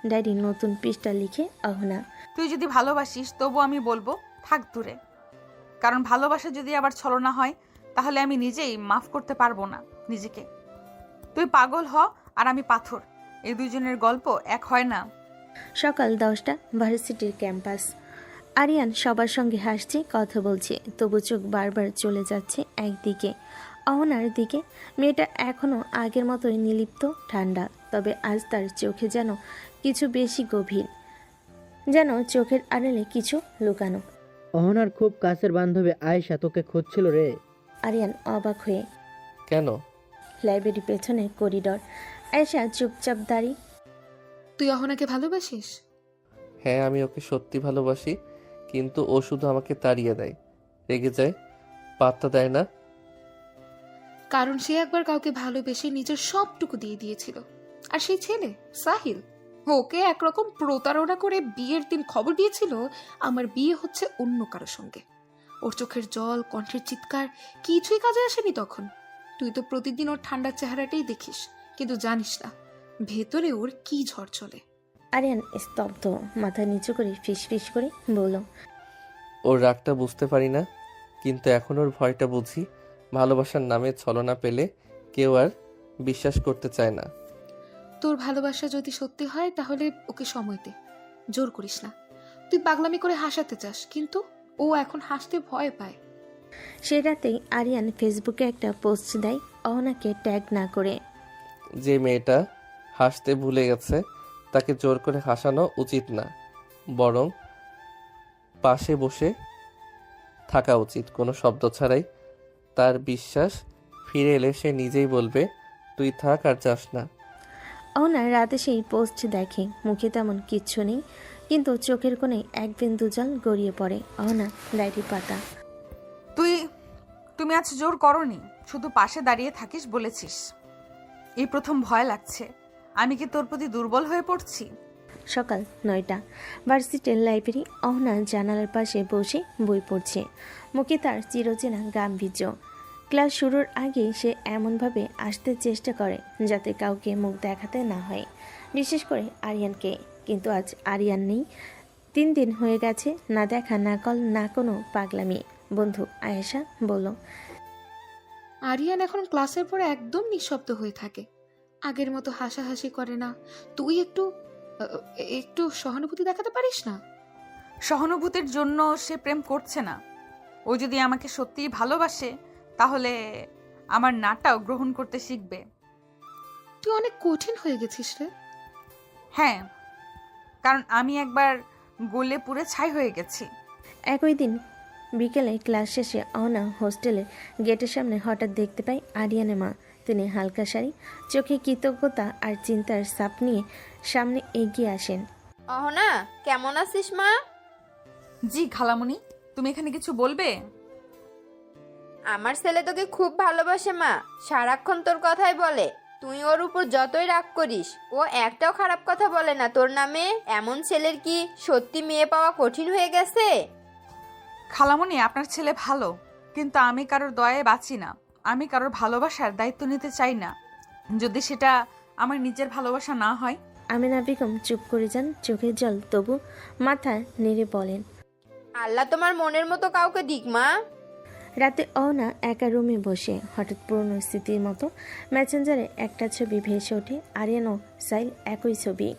ডায়েরি নতুন পৃষ্ঠা লিখে অহনা। তুই যদি ভালোবাসিস তবু আমি বলবো থাক দূরে, কারণ ভালোবাসা যদি আবার ছলনা হয় তাহলে আমি নিজেই মাফ করতে পারবো না নিজেকে। তুই পাগল হ আর আমি পাথর, এই দুজনের গল্প এক হয় না। সকাল 10টা, ভার্সিটির ক্যাম্পাস। আরিয়ান সবার সঙ্গে হাসছে, কথা বলছে, তবু চোখ বারবার চলে যাচ্ছে একদিকে, অহনার দিকে। মেয়েটা এখনও আগের মতোই নিলিপ্ত, ঠান্ডা, তবে আজ তার চোখে যেন কিছু বেশি গভীর, যেন চোখের আড়ালে কিছু লুকানো। অহনার খুব কাছের বান্ধবী আয়েশা তোকে খুঁজছিল রে। আরিয়ান অবাক হয়ে। কেন? লাইব্রেরি পেছনে করিডর। আয়েশা চুপচাপ দাঁড়িয়ে। তুই অহনাকে ভালোবাসিস? হ্যাঁ, আমি ওকে সত্যি ভালোবাসি, কিন্তু ও শুধু আমাকে তাড়িয়ে দেয়, রেগে যায়, পাত্তা দেয় না। কারণ সে একবার কাউকে ভালোবেসে নিজের সবটুকু দিয়ে দিয়েছিল, আর সেই ছেলে সাহিল ওকে একরকম প্রতারণা করে বিয়ের দিন খবর দিয়েছিল আমার বিয়ে হচ্ছে অন্য কারো সঙ্গে। ওর চোখের জল, কণ্ঠের চিৎকার কিছুই কাজে আসেনি তখন। তুই তো প্রতিদিন ওর ঠান্ডার চেহারাটাই দেখিস, কিন্তু জানিস না ভেতরে ওর কি ঝড় চলে। আরিয়ান স্তব্ধ, মাথা নিচু করে ফিসফিস করে বলল, ওর রাগটা বুঝতে পারি না, কিন্তু এখন ওর ভয়টা বুঝি। ভালোবাসার নামে ছলনা পেলে কেউ আর বিশ্বাস করতে চায় না। তোর ভালোবাসা যদি সত্যি হয় তাহলে ওকে সময় দে, জোর করিস না। তুই পাগলামি করে হাসাতে চাস, কিন্তু ও এখন হাসতে ভয় পায়। সে রাতেই আরিয়ান ফেসবুকে একটা পোস্ট দেয়, অহনাকে ট্যাগ না করে। যে মেয়েটা হাসতে ভুলে গেছে তাকে জোর করে হাসানো উচিত না, বরং পাশে বসে থাকা উচিত, কোনো শব্দ ছাড়াই। তার বিশ্বাস ফিরে এলে সে নিজেই বলবে, তুই থাক আর যাস না। অহনা রাতে সেই পোস্ট দেখে, মুখে তেমন কিচ্ছু নেই, কিন্তু চোখের কোণে এক বিন্দু জল গড়িয়ে পড়ে। অহনা ডায়েরি পাতা। তুমি আজ জোর করনি, শুধু পাশে দাঁড়িয়ে থাকিস বলেছিস। এই প্রথম ভয় লাগছে, আমি কি তোর প্রতি দুর্বল হয়ে পড়ছি? সকাল 9টা, ভার্সিটির লাইব্রেরি। অহনা জানালার পাশে বসে বই পড়ছে, মুখে তার চিরচেনা গাম্ভীর্য। ক্লাস শুরুর আগেই সে এমনভাবে আসতে চেষ্টা করে যাতে কাউকে মুখ দেখাতে না হয়, বিশেষ করে আরিয়ানকে। কিন্তু আজ আরিয়ান নেই। 3 দিন হয়ে গেছে, না দেখা, না কল, না কোনো পাগলামি। বন্ধু আয়েশা বলল, আরিয়ান এখন ক্লাসের পরে একদম নিঃশব্দ হয়ে থাকে, আগের মতো হাসাহাসি করে না। তুই একটু একটু সহানুভূতি দেখাতে পারিস না? সহানুভূতির জন্য সে প্রেম করছে না। ও যদি আমাকে সত্যিই ভালোবাসে তাহলে আমার নাটাও গ্রহণ করতে শিখবে। তুই অনেক কঠিন হয়ে গেছিস রে। হ্যাঁ, কারণ আমি একবার গলে পুড়ে ছাই হয়ে গেছি। একই দিন বিকেলে ক্লাস শেষে অহনা হোস্টেলের গেটের সামনে হঠাৎ দেখতে পাই আরিয়ানের মা। তিনি হালকা শাড়ি, চোখে কৃতজ্ঞতা আর চিন্তার ছাপ নিয়ে সামনে এগিয়ে আসেন। অহনা, কেমন আছিস মা? জি খালামণি, তুমি এখানে কিছু বলবে? আমার ছেলে তোকে খুব ভালোবাসে মা, সারাক্ষণ তোর কথাই বলে। তুই ওর উপর যতই রাগ করিস, ও একটাও খারাপ কথা বলে না তোর নামে। এমন ছেলের কি সত্যি মেয়ে পাওয়া কঠিন হয়ে গেছে? খালামণি, আপনার ছেলে ভালো, কিন্তু আমি কারোর দয়ায় বাঁচি না। আমি কারোর ভালোবাসার দায়িত্ব নিতে চাই না, যদি সেটা আমার নিজের ভালোবাসা না হয়। আমিনা বেগম চুপ করে যান, চোখের জল তবু মাথা নেড়ে বলেন। আল্লাহ তোমার মনের মতো কাউকে দিক মা। রাতে অহনা একা রুমে বসে হঠাৎ পুরনো স্মৃতির মতো মেসেঞ্জারে একটা ছবি ভেসে ওঠে। আরিয়ান ও সাইল একই ছবি,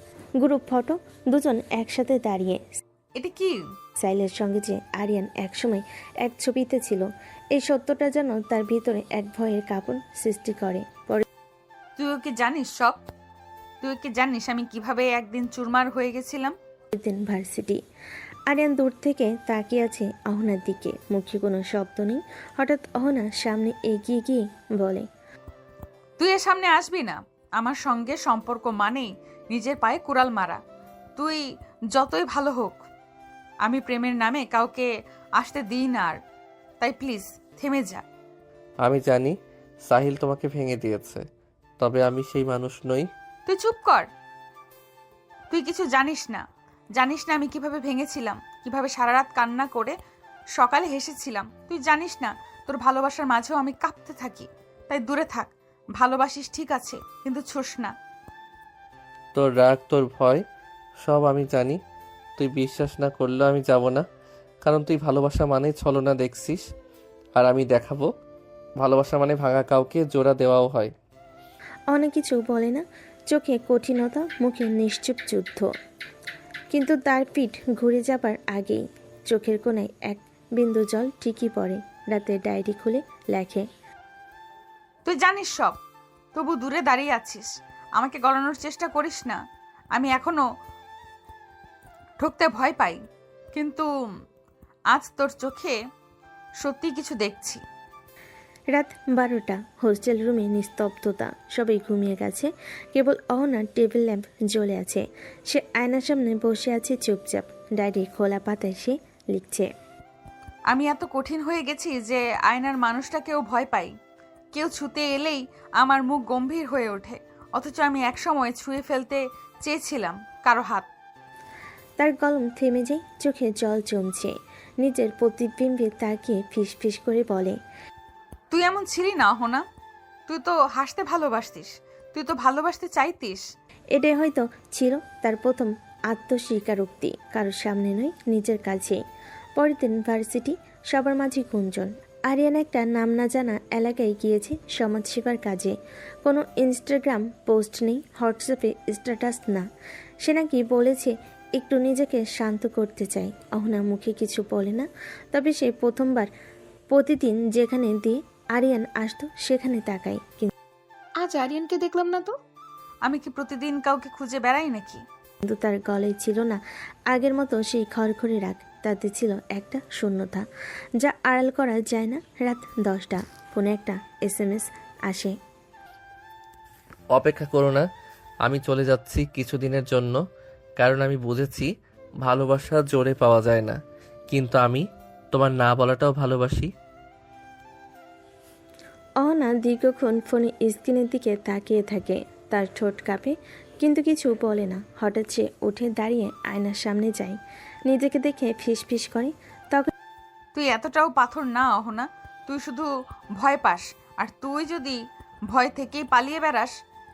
গ্রুপ ফটো, দুজন একসাথে দাঁড়িয়ে। এটা কি? সাইলের সঙ্গে যে আরিয়ান একসময় এক ছবিতে ছিল, এই সত্যটা যেন তার ভিতরে এক ভয়ের কাঁপন সৃষ্টি করে। তুইও কি জানিস সব? তুই কি জানিস আমি কিভাবে একদিন চুরমার হয়ে গেছিলাম? দিন ভার্সিটি। আরিয়ান দূর থেকে তাকিয়ে আছে অহনার দিকে, মুখে কোনো শব্দ নেই। হঠাৎ অহনা সামনে এগিয়ে গিয়ে বলে, তুই এর সামনে আসবি না। আমার সঙ্গে সম্পর্ক মানেই নিজের পায়ে কুড়াল মারা। তুই যতই ভালো হোক, আমি প্রেমের নামে কাউকে আসতে দিই না আর। তাই প্লিজ থেমে যা। আমি জানি সাহিল তোমাকে ভেঙে দিয়েছে, তবে আমি সেই মানুষ নই। তুই চুপ কর। তুই কিছু জানিস না। জানিস না আমি কিভাবে ভেঙেছিলাম, কিভাবে সারা রাত কান্না করে সকালে হেসেছিলাম। তুই জানিস না তোর ভালোবাসার মাঝেও আমি কাঁপতে থাকি। তাই দূরে থাক। ভালোবাসিস ঠিক আছে, কিন্তু ছুস না। তোর রাগ, তোর ভয় সব আমি জানি। তুই বিশ্বাস না করলেও আমি যাব না, কারণ তুই ভালোবাসা মানে ছলনা দেখছিস, আর আমি দেখাবো ভালোবাসা মানে ভাঙা কাউকে জোড়া দেওয়াও হয়। অনেক কিছু বলে না, চোখে কঠিনতা, মুখে নিশ্চুপ যুদ্ধ। কিন্তু তার পিঠ ঘুরে যাবার আগেই চোখের কোণায় এক বিন্দু জল ঠিকই পড়ে। রাতে ডায়েরি খুলে লেখে, তুই জানিস সব, তবু দূরে দাঁড়িয়ে আছিস। আমাকে গড়ানোর চেষ্টা করিস না। আমি এখনো ঠকতে ভয় পাই, কিন্তু আজ তোর চোখে সত্যি কিছু দেখছি। রাত 12টা। হোস্টেল রুমে নিস্তব্ধতা, সবাই ঘুমিয়ে গেছে। কেবল অহনার টেবিল ল্যাম্প জ্বলে আছে। সে আয়নার সামনে বসে আছে চুপচাপ, ডায়েরি খোলা পাতায় সে লিখছে। আমি এত কঠিন হয়ে গেছি যে আয়নার মানুষটাকেও ভয় পাই। কেউ ছুতে এলেই আমার মুখ গম্ভীর হয়ে ওঠে, অথচ আমি একসময় ছুঁয়ে ফেলতে চেয়েছিলাম কারো হাত। তার কলম থেমে যায়, চোখে জল জমছে। নিজের প্রতিবিম্বে তাকিয়ে ফিস ফিস করে বলে, তুই এমন ছিলি না অহনা। তুই তো হাসতে ভালোবাসতিস, তুই তো ভালোবাসতে চাইতিস। এটাই হয়তো ছিল তার প্রথম আত্মস্বীকারোক্তি, কারোর সামনে নয়, নিজের কাছে। পরের দিন ভার্সিটি, সবার মাঝে গুঞ্জন। আরিয়ান একটা নাম না জানা এলাকায় গিয়েছে সমাজসেবার কাজে। কোনো ইনস্টাগ্রাম পোস্ট নেই, হোয়াটসঅ্যাপে স্ট্যাটাস না। সে নাকি বলেছে একটু নিজেকে শান্ত করতে চাই। অহনা মুখে কিছু বলে না, তবে সে প্রথমবার প্রতিদিন যেখানে দিয়ে আরিয়ান আসতো সেখানে তাকায়। আজ আরিয়ানকে দেখলাম না তো। আমি কি প্রতিদিন কাউকে খুঁজে বেড়াই নাকি? কিন্তু তার গলায় ছিল না আগের মতো সেই খড়খড়ে রাগ, তাতে ছিল একটা শূন্যতা যা আড়াল করা যায় না। রাত 10টা, ফোনে একটা SMS আসে। অপেক্ষা করো না, আমি চলে যাচ্ছি কিছুদিনের জন্য, কারণ আমি বুঝেছি ভালোবাসা জোরে পাওয়া যায় না, কিন্তু আমি তোমার না বলাটাও ভালোবাসি। অহনা দীর্ঘক্ষণ ফোনে স্ক্রিনের দিকে তাকিয়ে থাকে। তার ঠোঁট কাঁপে, কিন্তু কিছু বলে না। হঠাৎ সে উঠে দাঁড়িয়ে আয়নার সামনে যায়, নিজেকে দেখে ফিস ফিস করে। তখন তুই এতটাও পাথর না অহনা। তুই শুধু ভয় পাস, আর তুই যদি ভয় থেকেই পালিয়ে বেড়াস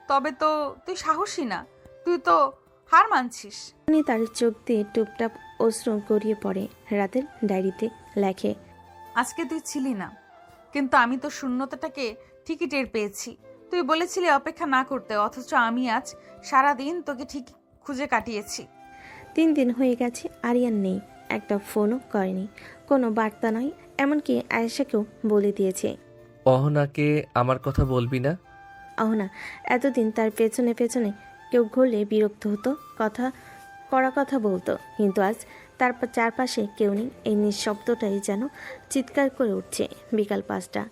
তবে তো তুই সাহসী না, তুই তো হার মানছিস। তার চোখ দিয়ে টুপটাপ অশ্রু গড়িয়ে পড়ে। রাতের ডায়েরিতে লেখে, আজকে তুই ছিলি না, কিন্তু আমি তো শূন্যতাটাকে ঠিকই টের পেয়েছি। তুই বলেছিলি অপেক্ষা না করতে, অথচ আমি আজ সারাদিন তোকে ঠিক খুঁজে কাটিয়েছি। 3 দিন হয়ে গেছে, আরিয়ান নেই, একটা ফোনও করেনি, কোনো বার্তা নয়। এমনকি আয়েশাকেও বলে দিয়েছে। অহনাকে আমার কথা বলবি না। অহনা এতদিন তার পেছনে পেছনে কেউ ঘুরলে বিরক্ত হতো, কথা বলতো, কিন্তু আজ তার চারপাশে কেউ নেই। এই নিঃশব্দটাই যেন চিৎকার করে উঠছে। বিকাল 5টা,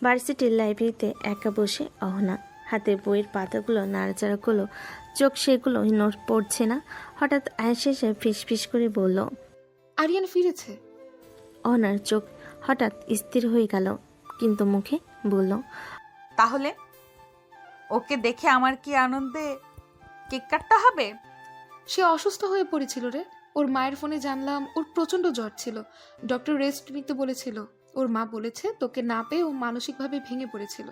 ভার্সিটির লাইব্রেরিতে একা বসে অহনা, হাতে বইয়ের পাতাগুলো নাড়াচাড়া করলো, চোখ সেগুলো নোট পড়ছে না। হঠাৎ আয়েশা এসে ফিস ফিস করে বলল, আরিয়ান ফিরেছে। অহনার চোখ হঠাৎ স্থির হয়ে গেল, কিন্তু মুখে বলল, তাহলে ওকে দেখে আমার কি আনন্দে কেক কাটতে হবে? সে অসুস্থ হয়ে পড়েছিল রে, ওর মায়ের ফোনে জানলাম ওর প্রচণ্ড জ্বর ছিল, ডক্টর রেস্ট নিতে বলেছিল। ওর মা বলেছে তোকে না পেয়ে ও মানসিকভাবে ভেঙে পড়েছিল।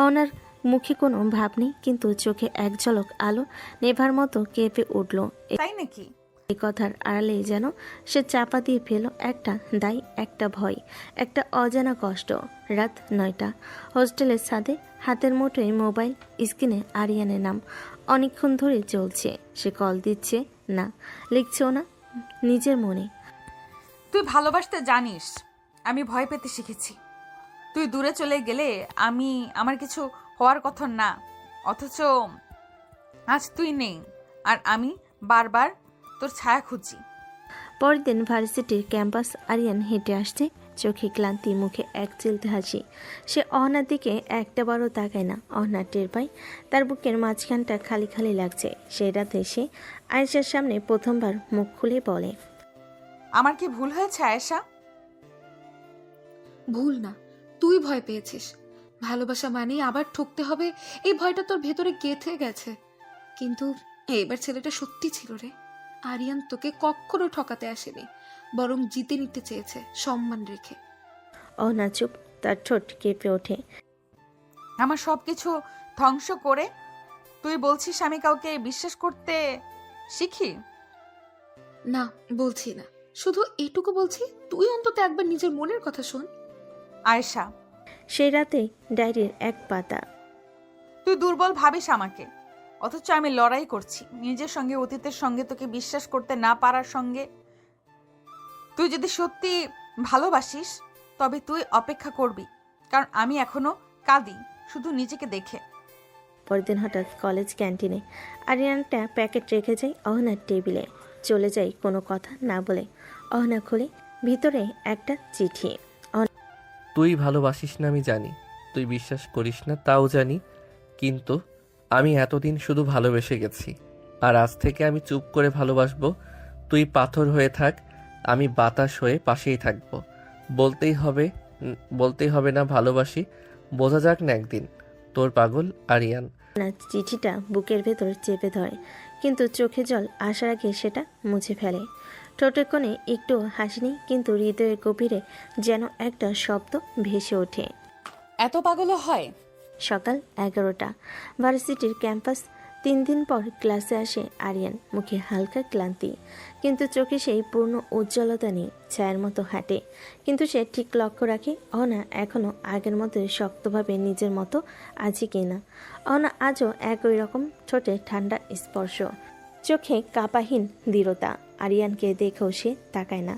অহনার মুখে কোনো ভাব নেই, কিন্তু চোখে এক ঝলক আলো নেভার মতো কেঁপে উঠল। তাই নাকি? এই কথার আড়ালেই যেন সে চাপা দিয়ে ফেল একটা দায়, একটা ভয়, একটা অজানা কষ্ট। রাত 9টা, হোস্টেলের ছাদে, হাতের মুঠোয় মোবাইল, স্ক্রিনে আরিয়ানের নাম অনেকক্ষণ ধরে চলছে। সে কল দিচ্ছে না, লিখছেও না, নিজের মনে। তুই ভালোবাসতে জানিস, আমি ভয় পেতে শিখেছি। তুই দূরে চলে গেলে আমার কিছু হওয়ার কথা না, অথচ আজ তুই নেই আর আমি বারবার তোর ছায়া খুঁজি। পরের দিন ভার্সিটির ক্যাম্পাস, আরিয়ান হেঁটে আসছে, চোখে ক্লান্তি, মুখে এক চিলতে হাসি। সে অহনার দিকে একটাবারও তাকায় না। অহনা টের পায় তার বুকের মাঝখানটা খালি খালি লাগছে। সেই রাতে সে আয়েশার সামনে প্রথমবার মুখ খুলে বলে, আমার কি ভুল হয়েছে আয়েশা? ভুল না, তুই ভয় পেয়েছিস। ভালোবাসা মানেই আবার ঠকতে হবে, এই ভয়টা তোর ভেতরে গেঁথে গেছে। কিন্তু এবার ছেলেটা সত্যি ছিল রে। আরিয়ান তোকে কখনো ঠকাতে আসেনি, বরং জিতে নিতে চেয়েছে সম্মান রেখে। অহনা চুপ, তার ঠোঁট কেঁপে ওঠে। আমার সবকিছু ধ্বংস করে তুই বলছিস আমি কাউকে বিশ্বাস করতে শিখি? না, বলছি না, শুধু এটুকু বলছি, তুই অন্তত একবার নিজের মনের কথা শোন। আয়েশা, সেই রাতে ডায়েরির এক পাতা। তুই দুর্বল ভাবিস আমাকে, অথচ আমি লড়াই করছি নিজের সঙ্গে, অতীতের সঙ্গে, তোকে বিশ্বাস করতে না পারার সঙ্গে। তুই যদি সত্যি ভালোবাসিস তবে তুই অপেক্ষা করবি, কারণ আমি এখনো কাঁদি শুধু নিজেকে দেখে। পরদিন হঠাৎ কলেজ ক্যান্টিনে আরিয়ানটা প্যাকেট রেখে যায় অহনার টেবিলে, চলে যায় কোনো কথা না বলে। অহনা খুলে, ভিতরে একটা চিঠি। তুই ভালোবাসিস না আমি জানি, তুই বিশ্বাস করিস না তাও জানি, কিন্তু আমি এতদিন শুধু ভালোবেসে গেছি, আর আজ থেকে আমি চুপ করে ভালোবাসবো। তুই পাথর হয়ে থাক, আমি বাতাস হয়ে পাশেই থাকবো। বলতেই হবে না ভালোবাসি, বোঝা যাক না একদিন। তোর পাগল আরিয়ান। না, চিঠিটা বুকের ভেতর চেপে ধরে, কিন্তু চোখে জল আসার আগে সেটা মুছে ফেলে। ঠোঁটের কোণে একটু হাসি নেই, কিন্তু হৃদয়ের গভীরে যেন একটা শব্দ ভেসে ওঠে। এত পাগলও হয়? সকাল 11টা, ভার্সিটির ক্যাম্পাস। 3 দিন পর ক্লাসে আসে আরিয়ান, মুখে হালকা ক্লান্তি, কিন্তু চোখে সেই পূর্ণ উজ্জ্বলতা নেই। ছায়ার মতো হাঁটে, কিন্তু সে ঠিক লক্ষ্য রাখে অহনা এখনও আগের মতো শক্তভাবে নিজের মতো আছে কিনা। অহনা আজও একই রকম, ঠোঁটে ঠান্ডা স্পর্শ, চোখে কাঁপাহীন দৃঢ়তা। আরিয়ানকে দেখেও সে তাকায় না,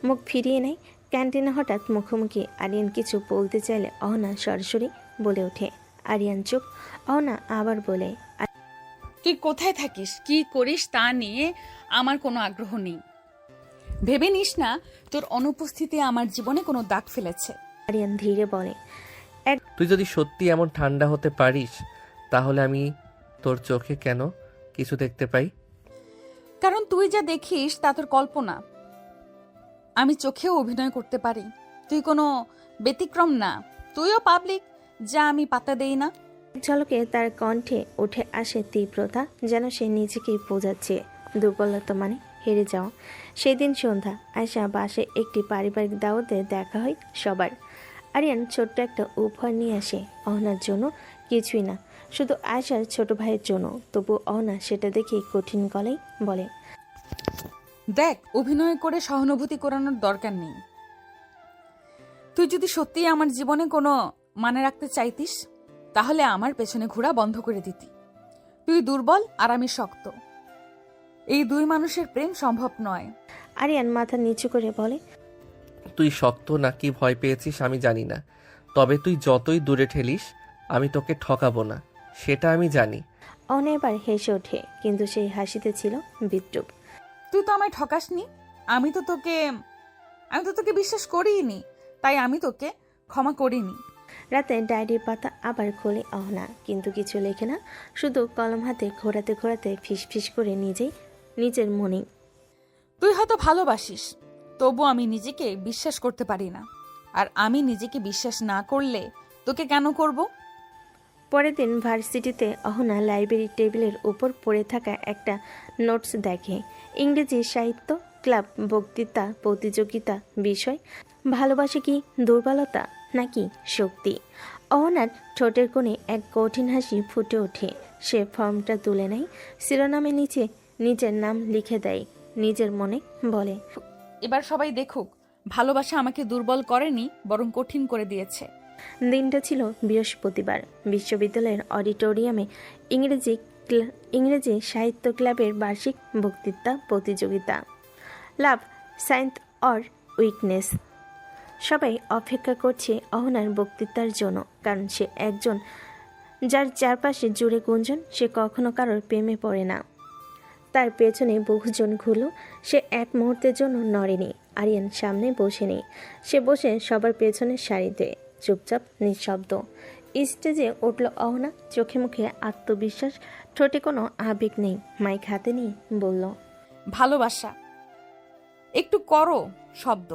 মুখ ফিরিয়ে নেয়। ক্যান্টিনে হঠাৎ মুখোমুখি আরিয়ান কিছু বলতে চাইলে অহনা সরাসরি বলে ওঠে, আরিয়ান চুপ। অহনা আবার বলে, তুই কোথায় থাকিস, কি করিস তা নিয়ে আমার কোনো আগ্রহ নেই। ভেবে নিস না তোর অনুপস্থিতি আমার জীবনে কোনো দাগ ফেলেছে। আরিয়ান ধীরে বলে, তুই যদি সত্যি এমন ঠান্ডা হতে পারিস, তাহলে আমি তোর চোখে কেন কিছু দেখতে পাই? কারণ তুই যা দেখিস তা তোর কল্পনা। আমি চোখেও অভিনয় করতে পারি, তুই কোনো ব্যতিক্রম না। তুইও পাবলিক, যা আমি পাত্তা দেই না। ঝলকে তার কণ্ঠে উঠে আসে তীব্রতা, যেন সে নিজেকেই বোঝাচ্ছে দুর্বলতা মানে হেরে যাওয়া। সেদিন সন্ধ্যা, আয়শা বাসে একটি পারিবারিক দাওয়াতে দেখা হয় সবার। আরিয়ান ছোট্ট একটা উপহার নিয়ে আসে অহনার জন্য, কিছুই না, শুধু আয়শার ছোট ভাইয়ের জন্য। তবু অহনা সেটা দেখেই কঠিন গলায় বলে, দেখ, অভিনয় করে সহানুভূতি করানোর দরকার নেই। তুই যদি সত্যি আমার জীবনে কোনো মানে রাখতে চাইতিস, তাহলে আমার পেছনে ঘোরা বন্ধ করে দিতি। তুই দুর্বল আর আমি শক্ত, এই দুই মানুষের প্রেম সম্ভব নয়। আরিয়ান মাথা নিচু করে বলে, তুই শক্ত নাকি ভয় পেয়েছিস আমি জানি না, তবে তুই যতই দূরে ঠেলিস আমি তোকে ঠকাবো না, সেটা আমি জানি। অহনা এবার হেসে ওঠে, কিন্তু সেই হাসিতে ছিল বিদ্রুপ। তুই তো আমায় ঠকাসনি, আমি তো তোকে বিশ্বাস করিনি, তাই আমি তোকে ক্ষমা করিনি। রাতে ডায়েরির পাতা আবার খোলে অহনা, কিন্তু কিছু লেখে না, শুধু কলম হাতে ঘোরাতে ঘোরাতে ফিসফিস করে নিজের মনে, তুই হয়তো ভালোবাসিস, তবু আমি নিজেকে বিশ্বাস করতে পারি না, আর আমি নিজেকে বিশ্বাস না করলে তোকে কেন করব? পরের দিন ভার্সিটিতে অহনা লাইব্রেরি টেবিলের উপর পড়ে থাকা একটা নোটস দেখে। ইংরেজি সাহিত্য ক্লাব, বক্তৃতা, প্রতিযোগিতা, বিষয়, ভালোবাসা কি দুর্বলতা নাকি শক্তি? অহনার ঠোঁটের কোণে এক কঠিন হাসি ফুটে ওঠে। সে ফর্মটা তুলে নেয়, শিরোনামের নিচে নিজের নাম লিখে দেয়, নিজের মনে বলে, এবার সবাই দেখুক, ভালোবাসা আমাকে দুর্বল করেনি, বরং কঠিন করে দিয়েছে। দিনটা ছিল বৃহস্পতিবার। বিশ্ববিদ্যালয়ের অডিটোরিয়ামে ইংরেজি সাহিত্য ক্লাবের বার্ষিক বক্তৃতা প্রতিযোগিতা, লাভ, সায়েন্স অর উইকনেস। সবাই অপেক্ষা করছে অহনার বক্তৃতার জন্য, কারণ সে একজন যার চারপাশে জুড়ে গুঞ্জন। সে কখনো কারোর প্রেমে পড়ে না। তার পেছনে বহুজন ঘুরল, সে এক মুহূর্তের জন্য নড়েনি। আরিয়ান সামনে বসে নেই, সে বসে সবার পেছনের সারিতে, চুপচাপ নিঃশব্দ। স্টেজে উঠল অহনা, চোখে মুখে আত্মবিশ্বাস, ঠোঁটে কোনো আবেগ নেই। মাইক হাতে নিয়ে বলল, ভালোবাসা একটু করো শব্দ,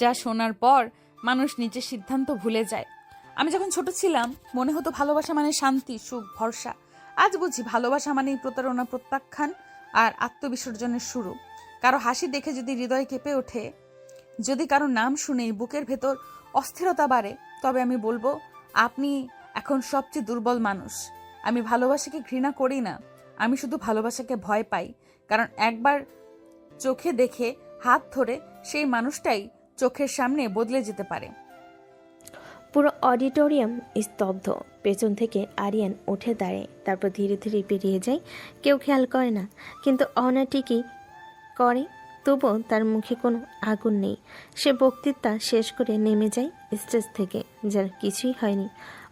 যা শোনার পর মানুষ নিজের সিদ্ধান্ত ভুলে যায়। আমি যখন ছোট ছিলাম মনে হতো ভালোবাসা মানে শান্তি, সুখ, ভরসা। আজ বুঝি ভালোবাসা মানেই প্রতারণা, প্রত্যাখ্যান আর আত্মবিসর্জনের শুরু। কারো হাসি দেখে যদি হৃদয় কেঁপে ওঠে, যদি কারো নাম শুনেই বুকের ভেতর অস্থিরতা বাড়ে, তবে আমি বলবো আপনি এখন সবচেয়ে দুর্বল মানুষ। আমি ভালোবাসাকে ঘৃণা করি না, আমি শুধু ভালোবাসাকে ভয় পাই। কারণ একবার চোখে দেখে হাত ধরে সেই মানুষটাই চোখের সামনে বদলে যেতে পারে। পুরো অডিটোরিয়াম স্তব্ধ। পেছন থেকে আরিয়ান উঠে দাঁড়ায়, তারপর ধীরে ধীরে বেরিয়ে যায়। কেউ খেয়াল করে না, কিন্তু অহনা ঠিকই করে। তবুও তার মুখে কোনো আগুন নেই। সে বক্তৃতা শেষ করে নেমে যায় স্টেজ থেকে, যার কিছুই হয়নি।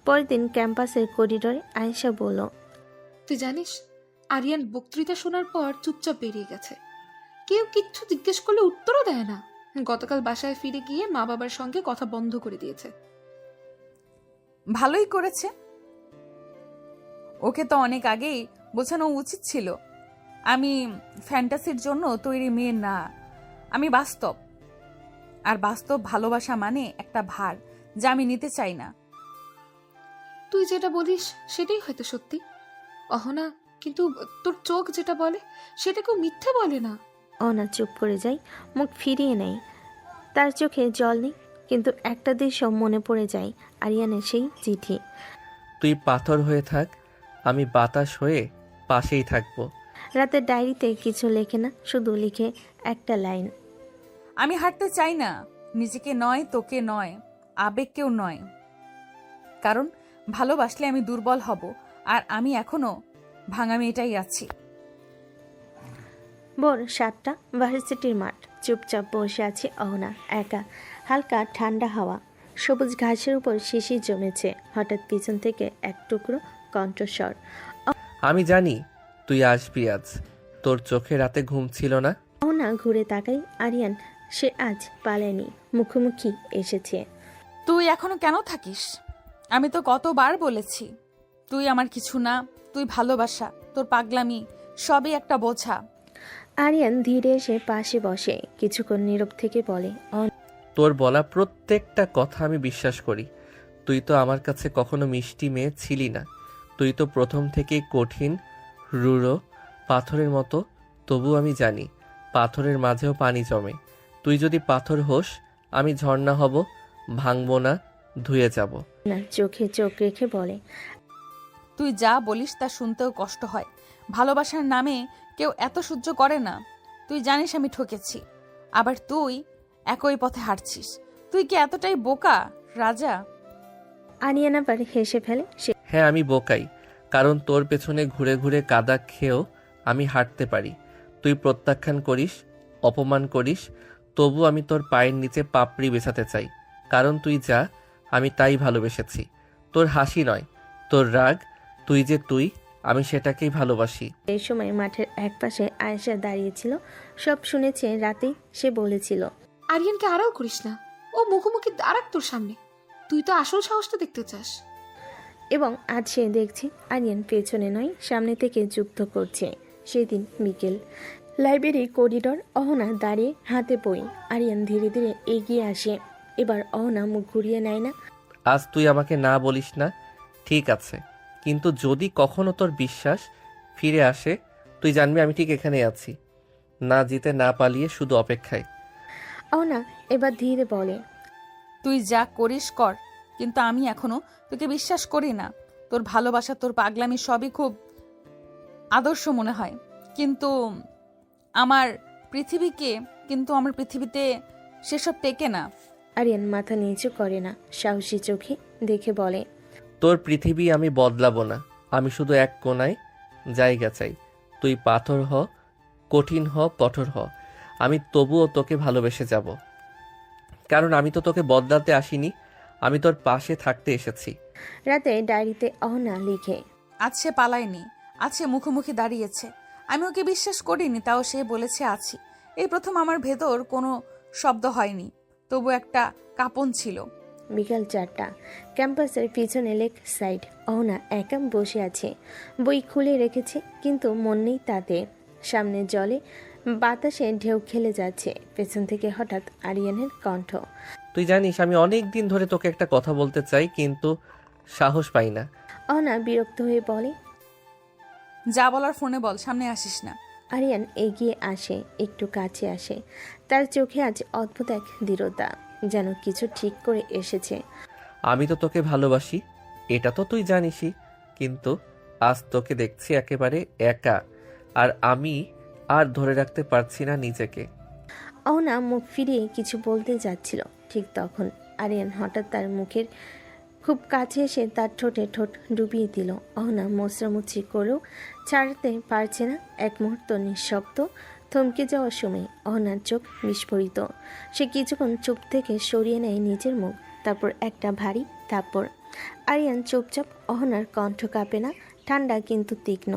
পরের দিন ক্যাম্পাসের করিডোরে আয়েশা বলল, তুই জানিস আরিয়ান বক্তৃতা শোনার পর চুপচাপ বেরিয়ে গেছে। কেউ কিচ্ছু জিজ্ঞেস করলে উত্তরও দেয় না। গতকাল বাসায় ফিরে গিয়ে মা বাবার সঙ্গে কথা বন্ধ করে দিয়েছে। ভালোই করেছে, ওকে তো অনেক আগেই বোঝানো উচিত ছিল। আমি ফ্যান্টাসির জন্য তৈরি মেয়ে না, আমি বাস্তব। আর বাস্তব ভালোবাসা মানে একটা ভার, যা আমি নিতে চাই না। তুই যেটা বলিস সেটাই হয়তো সত্যি অহনা, কিন্তু তোর চোখ যেটা বলে সেটা কেউ মিথ্যে বলে না। অহনা চুপ করে যায়, মুখ ফিরিয়ে নেয়। তার চোখে জল নেই, কিন্তু একটা দৃশ্য মনে পড়ে যায়, আরিয়ানের সেই চিঠি। তুই পাথর হয়ে থাক, আমি বাতাস হয়ে পাশেই থাকবো। রাতের ডায়েরিতে কিছু লেখে না, শুধু লিখে একটা লাইন, আমি হারতে চাই না, নিজেকে নয়, তোকে নয়, আবেগকেও নয়। কারণ ভালোবাসলে আমি দুর্বল হব, আর আমি এখনো ভাঙা মেয়েটাই আছি। ভোর 7টা, ভার্সিটির মাঠ। চুপচাপ বসে আছে অহনা, একা। হালকা ঠান্ডা হাওয়া, সবুজ ঘাসের উপর শিশির জমেছে। হঠাৎ পিছন থেকে এক টুকরো কণ্ঠস্বর, আমি জানি তুই আসবি আজ, তোর চোখে রাতে ঘুম ছিল না। অহনা ঘুরে তাকাই, আরিয়ান। সে আজ পালায়নি, মুখোমুখি এসেছে। তুই এখনো কেন থাকিস? আমি তো কতবার বলেছি তুই আমার কিছু না, তুই ভালোবাসা, তোর পাগলামি সবই একটা বোঝা। আরিয়ান ধীরে এসে পাশে বসে, কিছুক্ষণ নীরব থেকে বলে, তোর বলা প্রত্যেকটা কথা আমি বিশ্বাস করি। তুই তো আমার কাছে কখনো মিষ্টি মেয়ে ছিলি না, তুই তো প্রথম থেকেই কঠিন, রূঢ়, পাথরের মতো। তবু আমি জানি পাথরের মাঝেও পানি জমে। তুই যদি পাথর হোস, আমি ঝর্ণা হব, ভাঙবো না, ধুয়ে যাব। না, চোখে চোখ রেখে বলে, তুই যা বলিস তা শুনতেও কষ্ট হয়। ভালোবাসার নামে কেউ এত সহ্য করে না। তুই জানিস আমি ঠকেছি, আবার তুই একই পথে হাঁটছিস। তুই কি এতটাই বোকা রাজা? আরিয়ান আবার হেসে ফেলে। সে হ্যাঁ, আমি বোকাই, কারণ তোর পেছনে ঘুরে ঘুরে কাদা খেয়েও আমি হাঁটতে পারি। তুই প্রত্যাখ্যান করিস, অপমান করিস, তবু আমি তোর পায়ের নিচে পাপড়ি বেছাতে চাই। কারণ তুই যা, আমি তাই ভালোবেসেছি। তোর হাসি নয়, তোর রাগ, তুই যে তুই, আমি সেটাকেই ভালোবাসি। এই সময় মাঠের একপাশে আয়েশা দাঁড়িয়েছিল, সব শুনেছে। রাতে সে বলেছিল, আরিয়ানকে আড়াল করিস না, ও মুখোমুখি দাঁড়াক তোর সামনে। তুই তো আসল সাহসটা দেখতে চাস। এবং আজ সে দেখছে আরিয়ান পেছনে নয়, সামনে থেকে যুদ্ধ করছে। সেদিন বিকেল, লাইব্রেরি করিডোর। অহনা দাঁড়িয়ে, হাতে বই। আরিয়ান ধীরে ধীরে এগিয়ে আসে। এবার অহনা মুখ ঘুরিয়ে নেয় না। আজ তুই আমাকে না বলিস না, ঠিক আছে, কিন্তু যদি কখনো তোর বিশ্বাস ফিরে আসে, তুই জানবি আমি ঠিক এখানে আছি। না জিতে না পালিয়ে শুধু অপেক্ষায়। অহনা এবার ধীরে বলে, তুই যা করিস কর, কিন্তু আমি এখনো তোকে বিশ্বাস করি না। তোর ভালোবাসা, তোর পাগলামি সবই খুব আদর্শ মনে হয়, কিন্তু আমার পৃথিবীতে সেসব টেকে না। আরিয়ান মাথা নিচু করে না, সাহসী চোখে দেখে বলে, তোর পৃথিবী আমি বদলাবো না। আমি শুধু এক কোনায় জায়গা চাই। তুই পাথর হ, কঠিন হ, কঠোর হ, আমি তবুও তোকে ভালোবেসে যাব। কারণ আমি তো তোকে বদলাতে আসিনি, আমি তোর পাশে থাকতে এসেছি। রাতে ডায়েরিতে অহনা লিখে, আজ সে পালায়নি, আজ সে মুখোমুখি দাঁড়িয়েছে। আমি ওকে বিশ্বাস করিনি, তাও সে বলেছে আছি। এই প্রথম আমার ভেতর কোনো শব্দ হয়নি, তবু একটা কাঁপন ছিল। বিকাল 4টা, ক্যাম্পাসের পিছনে লেক সাইড। অহনা একা বসে আছে, বই খুলে রেখেছে, কিন্তু মন নেই তাতে। সামনে জলে বাতাসে ঢেউ খেলে যাচ্ছে। পেছন থেকে হঠাৎ আরিয়ানের কণ্ঠ। তুই জানিস আমি অনেক দিন ধরে তোকে একটা কথা বলতে চাই, কিন্তু সাহস পাই না। অহনা বিরক্ত হয়ে বলে, যা বলার ফোনে বল, সামনে আসিস না। আরিয়ান এগিয়ে আসে, একটু কাছে আসে। তার চোখে আজ অদ্ভুত এক দৃঢ়তা, যেন কিছু ঠিক করে এসেছে। আমি তো তোকে ভালোবাসি, এটা তো তুই জানিসই, কিন্তু আজ তোকে দেখছি একেবারে একা, আর আমি আর ধরে রাখতে পারছি না নিজেকে। অহনা মুখ ফিরিয়ে কিছু বলতে যাচ্ছিল, ঠিক তখন আরিয়ান হঠাৎ তার মুখের খুব কাছে এসে তার ঠোঁটে ঠোঁট ডুবিয়ে দিল। অহনা মোচড়ামুচড়ি করেও ছাড়তে পারছে না। এক মুহূর্ত নিঃশব্দ থমকে যাওয়ার সময় অহনার চোখ বিস্ফোরিত। সে কিছুক্ষণ চুপ থেকে সরিয়ে নেয় নিজের মুখ, তারপর একটা ভারী থাপ্পড়। আরিয়ান চুপচাপ। অহনার কণ্ঠ কাঁপে না, ঠান্ডা কিন্তু তীক্ষ্ণ।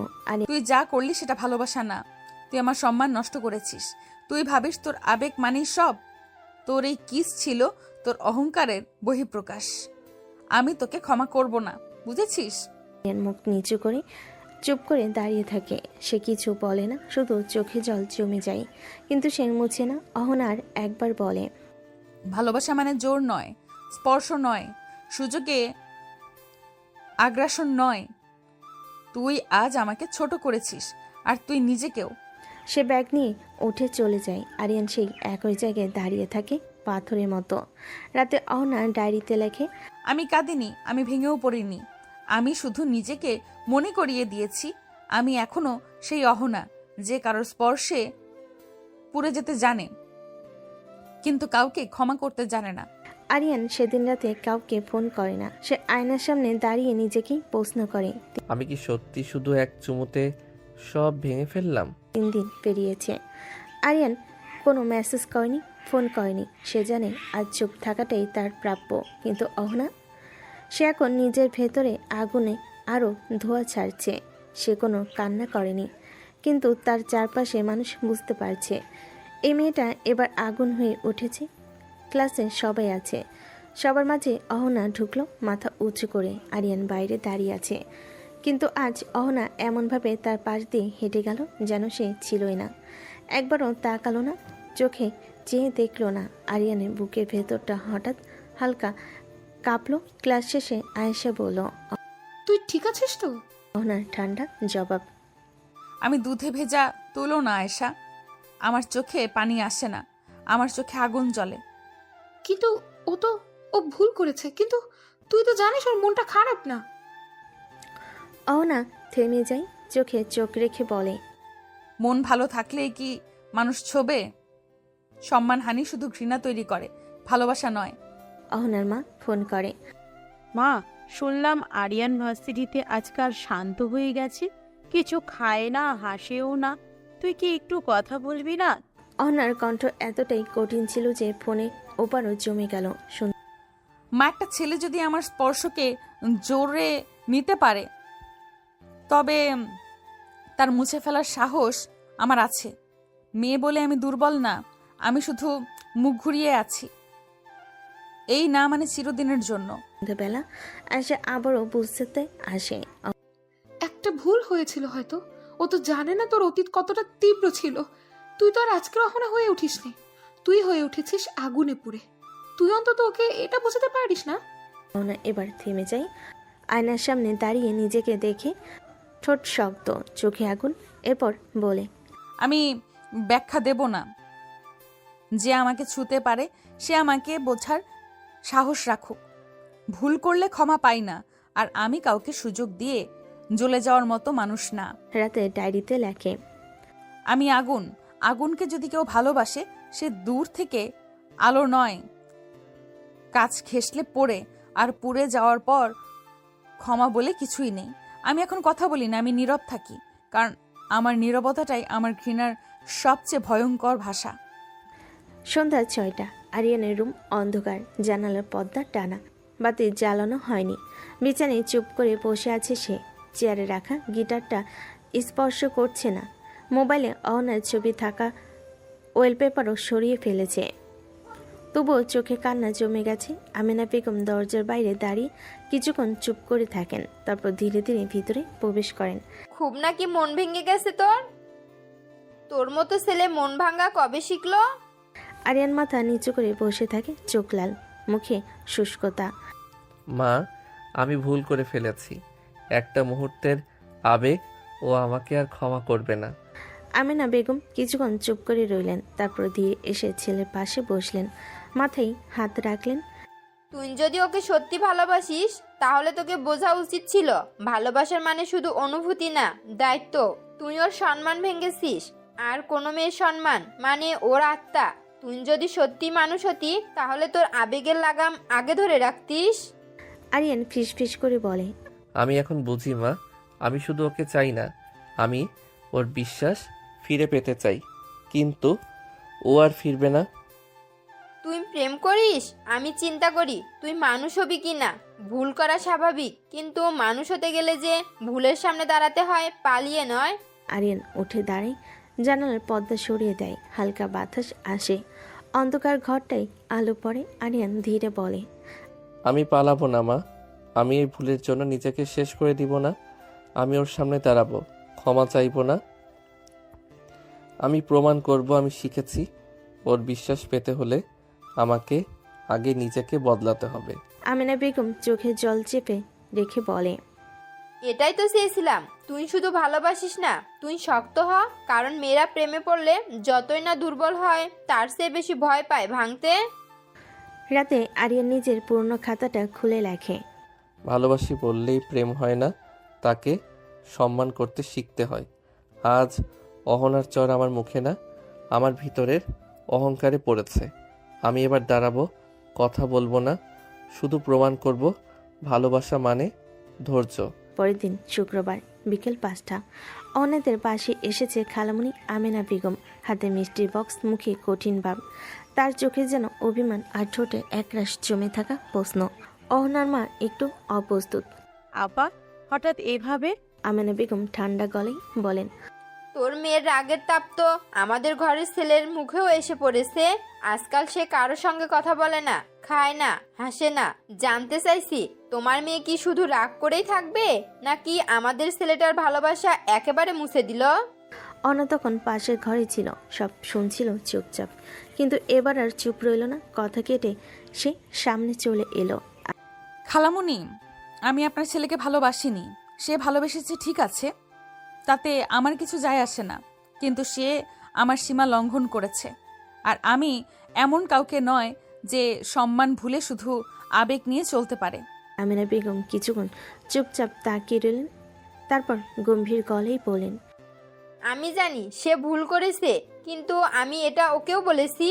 তুই যা করলি সেটা ভালোবাসা না, তুই আমার সম্মান নষ্ট করেছিস। তুই ভাবিস তোর আবেগ মানেই সব। তোর এই কিস ছিল তোর অহংকারের বহিঃপ্রকাশ। আমি তোকে ক্ষমা করব না, বুঝেছিস? আরিয়ান মুখ নিচু করে চুপ করে দাঁড়িয়ে থাকে। সে কিছু বলে না, শুধু চোখে জল জমে যায়, কিন্তু সে মুছে না। অহনার একবার বলে, ভালোবাসা মানে জোর নয়, স্পর্শ নয়, সুযোগে আগ্রাসন নয়। তুই আজ আমাকে ছোট করেছিস, আর তুই নিজেকেও। সে ব্যাগ নিয়ে উঠে চলে যায়। আরিয়ান সেই একই জায়গায় দাঁড়িয়ে থাকে, পাথরের মতো। রাতে অহনা ডায়েরিতে লেখে, আমি কাঁদিনি, আমি ভেঙেও পড়িনি। আমি শুধু নিজেকে মনে করিয়ে দিয়েছি আমি এখনো সেই অহনা যে কারোর স্পর্শে পুড়ে যেতে জানে, কিন্তু কাউকে ক্ষমা করতে জানে না। আরিয়ান সেদিন রাতে কাউকে ফোন করে না। সে আয়নার সামনে দাঁড়িয়ে নিজেকেই প্রশ্ন করে, আমি কি সত্যি শুধু এক চুমুতে সব ভেঙে ফেললাম? 3 দিন পেরিয়েছে। আরিয়ান কোনো মেসেজ করেনি, ফোন করেনি। সে জানে আজ চুপ থাকাটাই তার প্রাপ্য। কিন্তু অহনা, সে এখন নিজের ভেতরে আগুনে আরও ধোঁয়া ছাড়ছে। সে কোনো কান্না করেনি, কিন্তু তার চারপাশে মানুষ বুঝতে পারছে এই মেয়েটা এবার আগুন হয়ে উঠেছে। ক্লাসে সবাই আছে, সবার মাঝে অহনা ঢুকলো মাথা উঁচু করে। আরিয়ান বাইরে দাঁড়িয়ে আছে, কিন্তু আজ অহনা এমনভাবে তার পাশ দিয়ে হেঁটে গেল যেন সে ছিলই না। একবারও তাকালো না, চোখে চেয়ে দেখলো না। আরিয়ানের বুকের ভেতরটা হঠাৎ হালকা কাঁপলো। ক্লাস শেষে আয়েশা বলল, তুই ঠিক আছিস তো? অহনার ঠান্ডা জবাব, আমি দুধে ভেজা তুলো না আয়েশা, আমার চোখে পানি আসে না, আমার চোখে আগুন জ্বলে। কিন্তু ও ভুল করেছে, কিন্তু তুই তো জানিস ওর মনটা খারাপ না। অহনা থেমে যায়, চোখে চোখ রেখে বলে, মন ভালো থাকলেই কি মানুষ ছোবে? সম্মানহানি শুধু ঘৃণা তৈরি করে, ভালোবাসা নয়। অহনার মা ফোন করে, মা, শুনলাম আরিয়ান ভার্সিটিতে আজকাল শান্ত হয়ে গেছে, কিছু খায় না, হাসেও না। তুই কি একটু কথা বলবি না? অহনার কণ্ঠ এতটাই কঠিন ছিল যে ফোনে ওপারও জমে গেল। মা, একটা ছেলে যদি আমার স্পর্শকে জোরে নিতে পারে, তবে তার মুছে ফেলার সাহস আমার আছে। মেয়ে বলে আমি দুর্বল না, আমি শুধু মুখ ঘুরিয়ে আছি। এই না মানে চিরদিনের জন্য। সন্ধ্যাবেলা আসে আবারও বুঝতে আসে, একটা ভুল হয়েছিল হয়তো। ও তো জানে না তোর অতীত কতটা তীব্র ছিল। তুই তো আর আজকে অহনা হয়ে উঠিসনি, তুই হয়ে উঠেছিস আগুনে পুড়ে। তুই অন্তত ওকে এটা বোঝাতে পারিস না? অহনা এবার থেমে যায়। আয়নার সামনে দাঁড়িয়ে নিজেকে দেখে, ঠোঁট শক্ত, চোখে আগুন। এরপর বলে, আমি ব্যাখ্যা দেব না। যে আমাকে ছুতে পারে সে আমাকে বোঝার সাহস রাখুক। ভুল করলে ক্ষমা পাই না, আর আমি কাউকে সুযোগ দিয়ে জ্বলে যাওয়ার মতো মানুষ না। রাতে ডায়েরিতে লেখে, আমি আগুন। আগুনকে যদি কেউ ভালোবাসে সে দূর থেকে আলো নয়, কাছ ঘেঁষলে পড়ে, আর পুড়ে যাওয়ার পর ক্ষমা বলে কিছুই নেই। আমি এখন কথা বলি না, আমি নীরব থাকি, কারণ আমার নীরবতাটাই আমার ঘৃণার সবচেয়ে ভয়ঙ্কর ভাষা। সন্ধ্যা 6টা। আরিয়ানের রুম অন্ধকার, জানালার পর্দা টানা, বাতি জ্বালানো হয়নি। বিছানায় চুপ করে বসে আছে সে। চেয়ারে রাখা গিটারটা স্পর্শ করছে না। মোবাইলে অহনার ছবি থাকা ওয়েলপেপারও সরিয়ে ফেলেছে। তবুও চোখে কান্না জমে গেছে। আমেনা বেগম দরজার বাইরে দাঁড়িয়ে কিছুক্ষণ চুপ করে থাকেন, তারপর ধীরে ধীরে ভিতরে প্রবেশ করেন। খুব নাকি মন ভেঙে গেছে তোর? তোর মতো ছেলে মন ভাঙা কবে শিখলো? আরিয়ান মাথা নিচু করে বসে থাকে, চোখ লাল, মুখে শুষ্কতা। মা, আমি ভুল করে ফেলেছি। একটা মুহূর্তের আবেগ ও আমাকে আর ক্ষমা করবে না। আমেনা বেগম কিছুক্ষণ চুপ করে রইলেন, তারপর ধীরে এসে ছেলের পাশে বসলেন, মাথায় হাত রাখলেন। তুই যদি ওকে সত্যি ভালোবাসিস তাহলে তোকে বোঝা উচিত ছিল ভালোবাসার মানে শুধু অনুভূতি না, দায়িত্ব। তুই ওর সম্মান ভেঙেছিস, আর কোনো মেয়ের সম্মান মানে ওর আত্মা। তুই যদি সত্যি মানুষ হতি তাহলে তোর আবেগের লাগাম আগে ধরে রাখতিস। আরিয়ান ফিসফিস করে বলে, আমি এখন বুঝি মা, আমি শুধু ওকে চাই না, আমি ওর বিশ্বাস ফিরে পেতে চাই, কিন্তু ও আর ফিরবে না। তুই প্রেম করিস, আমি চিন্তা করি তুই মানুষ হবি কি না। ভুল করা স্বাভাবিক, কিন্তু মানুষ হতে গেলে যে ভুলের সামনে দাঁড়াতে হয়, পালিয়ে নয়। আরিয়ান উঠে দাঁড়ায়, জানালার পর্দা সরিয়ে দেয়, হালকা বাতাস আসে, অন্ধকার ঘরটায় আলো পড়ে। আরিয়ান ধীরে বলে, আমি পালাবো না মা, আমি এই ভুলের জন্য নিজেকে শেষ করে দিব না। আমি ওর সামনে দাঁড়াবো, ক্ষমা চাইবো না। আমি প্রমাণ করব আমি শিখেছি। ওর বিশ্বাস পেতে হলে আমাকে আগে নিজেকে বদলাতে হবে। আমেনা বেগম চোখে জল চেপে রেখে বলে, এটাই তো চেয়েছিলাম। তুই শুধু ভালোবাসিস না, তুই শক্ত হ। কারণ মেয়েরা প্রেমে পড়লে যতই না দুর্বল হয়, তার চেয়ে বেশি ভয় পায় ভাঙতে। রাতে আরিয়ান নিজের পুরনো খাতাটা খুলে লেখে, ভালোবাসি বললেই প্রেম হয় না, তাকে সম্মান করতে শিখতে হয়। আজ অহনার চর আমার মুখে না, আমার ভিতরের অহংকারে পড়েছে। আমি এবার দাঁড়াবো, কথা বলবো না, শুধু প্রমাণ করব ভালোবাসা মানে ধৈর্য। পরের দিন শুক্রবার বিকেল 5টা। অনেদের পাশে এসেছে খালামণি আমেনা বেগম, হাতে মিষ্টির বক্স, মুখে কঠিন ভাব। তার চোখে যেন অভিমান, আর ঠোঁটে একরাশ জমে থাকা প্রশ্ন। অহনার মা একটু অপ্রস্তুত। আপা, হঠাৎ এভাবে? আমেনা বেগম ঠান্ডা গলায় বলেন, তোর মেয়ের রাগের তাপ তো আমাদের ঘরের ছেলের মুখেও এসে পড়েছে। আজকাল সে কারো সঙ্গে কথা বলে না, খায় না, হাসে না। জানতে চাইছি তোমার মেয়ে কি শুধু রাগ করেই থাকবে, নাকি আমাদের ছেলেটার ভালোবাসা একেবারে মুছে দিল? অনা তখন পাশের ঘরে ছিল, সব শুনছিল চুপচাপ। কিন্তু এবার আর চুপ রইল না, কথা কেটে সে সামনে চলে এলো। খালামুনি, আমি আপনার ছেলেকে ভালোবাসিনি। সে ভালোবেসেছে ঠিক আছে, তাতে আমার কিছু যায় আসে না, কিন্তু সে আমার সীমা লঙ্ঘন করেছে। আর আমি এমন কাউকে নয় যে সম্মান ভুলে শুধু আবেগ নিয়ে চলতে পারে। আমেনা বেগম কিছুক্ষণ চুপচাপ তাকিয়ে রইলেন, তারপর গম্ভীর গলায় বলেন, আমি জানি সে ভুল করেছে, কিন্তু আমি এটা ওকেও বলেছি,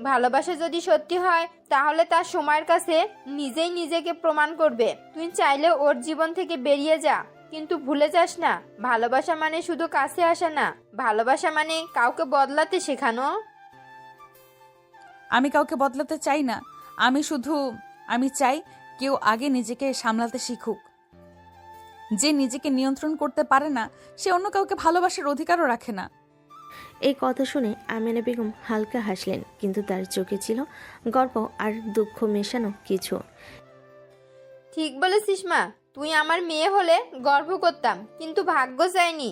ভালোবাসা যদি সত্যি হয় তাহলে তার সময়ের কাছে নিজেই নিজেকে প্রমাণ করবে। তুই চাইলে ওর জীবন থেকে বেরিয়ে যা, কিন্তু ভুলে যাস না ভালোবাসা মানে শুধু কাছে আসা না, ভালোবাসা মানে কাউকে বদলাতে শেখানো। আমি কাউকে বদলাতে চাই না, আমি চাই কেউ আগে নিজেকে সামলাতে শিখুক। যে নিজেকে নিয়ন্ত্রণ করতে পারে না সে অন্য কাউকে ভালোবাসার অধিকারও রাখে না। এই কথা শুনে আমেনা বেগম হালকা হাসলেন, কিন্তু তার চোখে ছিল গর্ব আর দুঃখ মেশানো কিছু। ঠিক বলেছিস মা, তুই আমার মেয়ে হলে গর্ব করতাম, কিন্তু ভাগ্য চায়নি।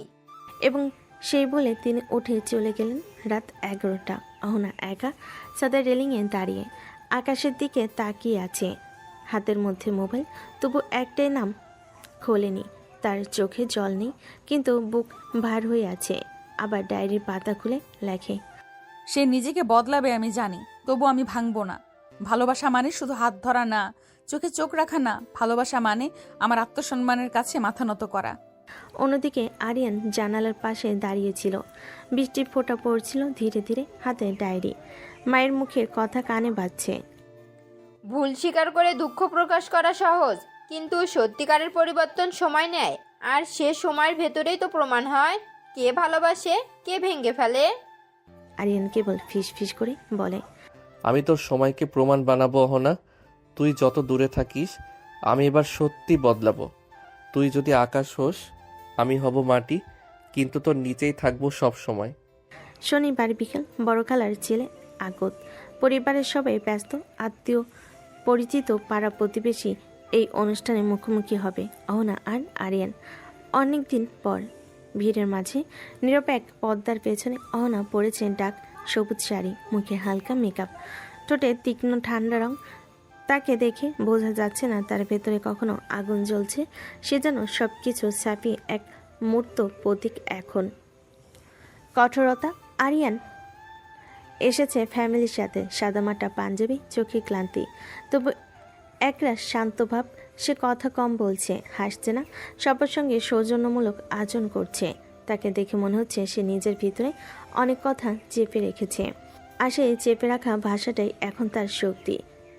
এবং সেই বলে তিনি উঠে চলে গেলেন। রাত 11টা। অহনা একা ছাদের রেলিংয়ে দাঁড়িয়ে আকাশের দিকে তাকিয়ে আছে, হাতের মধ্যে মোবাইল। তবু একটাই নাম খোলেনি। তার চোখে জল নেই, কিন্তু বুক ভার হয়ে আছে। আবার ডায়েরির পাতা খুলে লেখে। সে নিজেকে বদলাবে আমি জানি, তবু আমি ভাঙবো না। ভালোবাসা মানে শুধু হাত ধরা না, চোখে চোখ রাখা না। ভালোবাসা মানে আমার আত্মসম্মানের কাছে মাথা নত করা। অন্যদিকে আরিয়ান জানালার পাশে দাঁড়িয়েছিল। বৃষ্টির ফোঁটা পড়ছিল ধীরে ধীরে, হাতে ডায়েরি। মায়ের মুখের কথা কানে বাজছে। ভুল স্বীকার করে দুঃখ প্রকাশ করা সহজ, কিন্তু সত্যিকারের পরিবর্তন সময় নেয়। আর সে সময়ের ভেতরেই তো প্রমাণ হয় কে ভালোবাসে, কে ভেঙে ফেলে। আরিয়ান কেবল ফিস ফিস করে বলে, আমি তোর সময়কে প্রমাণ বানাবো অহনা। তুই যত দূরে থাকিস আমি এবার সত্যি বদলাবো। তুই যদি আকাশ হোস আমি হব মাটি, কিন্তু তোর নিচেই থাকবো সব সময়। শনিবার বিকেল বড় খালার ছেলে আগত। পরিবারের সবাই ব্যস্ত, আত্মীয় পরিচিত পাড়া প্রতিবেশী এই অনুষ্ঠানে মুখোমুখি হবে অহনা আর আরিয়ান। অনেক দিন পর ভিড়ের মাঝে নিরপেক পর্দার পেছনে অহনা পরেছে ডাক সবুজ শাড়ি, মুখে হালকা মেকআপ, ঠোঁটে তীক্ষ্ণ ঠান্ডা রং। তাকে দেখে বোঝা যাচ্ছে না তার ভেতরে কখনো আগুন জ্বলছে। সে যেন সব কিছু ছাপিয়ে এক মূর্ত প্রতীক। এখন কঠোরতা। আরিয়ান এসেছে ফ্যামিলির সাথে, সাদামাটা পাঞ্জাবি, চোখে ক্লান্তি, তবু একরাশ শান্ত ভাব। সে কথা কম বলছে, হাসছে না, সবার সঙ্গে সৌজন্যমূলক আচরণ করছে। তাকে দেখে মনে হচ্ছে সে নিজের ভিতরে অনেক কথা চেপে রেখেছে, আর সেই চেপে রাখা ভাষাটাই এখন তার শক্তি।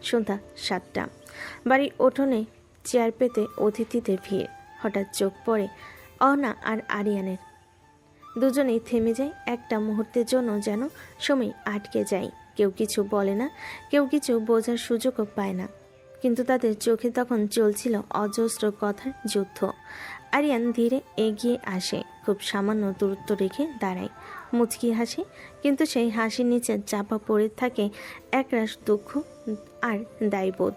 সন্ধ্যা 7টা। বাড়ির উঠোনে চেয়ার পেতে অতিথিদের ভিড়। হঠাৎ চোখ পড়ে অহনা আর আরিয়ানের। দুজনেই থেমে যায় একটা মুহূর্তের জন্য, যেন সময় আটকে যায়। কেউ কিছু বলে না, কেউ কিছু বোঝার সুযোগও পায় না, কিন্তু তাদের চোখে তখন চলছিল অজস্র কথার যুদ্ধ। আরিয়ান ধীরে এগিয়ে আসে, খুব সামান্য দূরত্ব রেখে দাঁড়ায়, মুচকি হাসে, কিন্তু সেই হাসির নিচে চাপা পড়ে থাকে একরাশ দুঃখ আর দায়বোধ।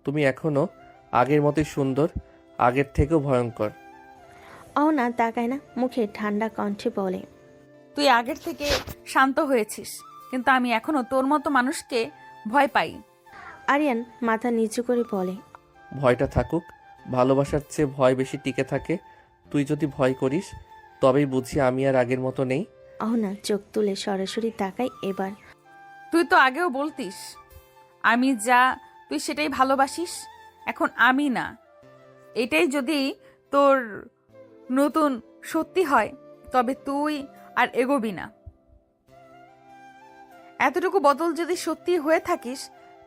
তুমি এখনো আগের মতোই সুন্দর, আগের থেকেও ভয়ঙ্কর। অহনা তাকায় না, মুখে ঠান্ডা কণ্ঠে বলে, তুই আগের থেকে শান্ত হয়েছিস, কিন্তু আমি এখনো তোর মতো মানুষকে ভয় পাই। আরিয়ান মাথা নিচু করে বলে, ভয়টা থাকুক, ভালোবাসার চেয়ে ভয় বেশি টিকে থাকে। তুই যদি ভয় করিস তবেই বুঝি আমি আর আগের মতো নেই। অহনা চোখ তুলে সরাসরি তাকায় এবার। তুই তো আগেও বলতিস আমি যা তুই সেটাই ভালোবাসিস, এখন আমি না। এটাই যদি তোর নতুন সত্যি হয় তবে তুই আর এগোবি না। এতটুকু বদল যদি সত্যি হয়ে থাকিস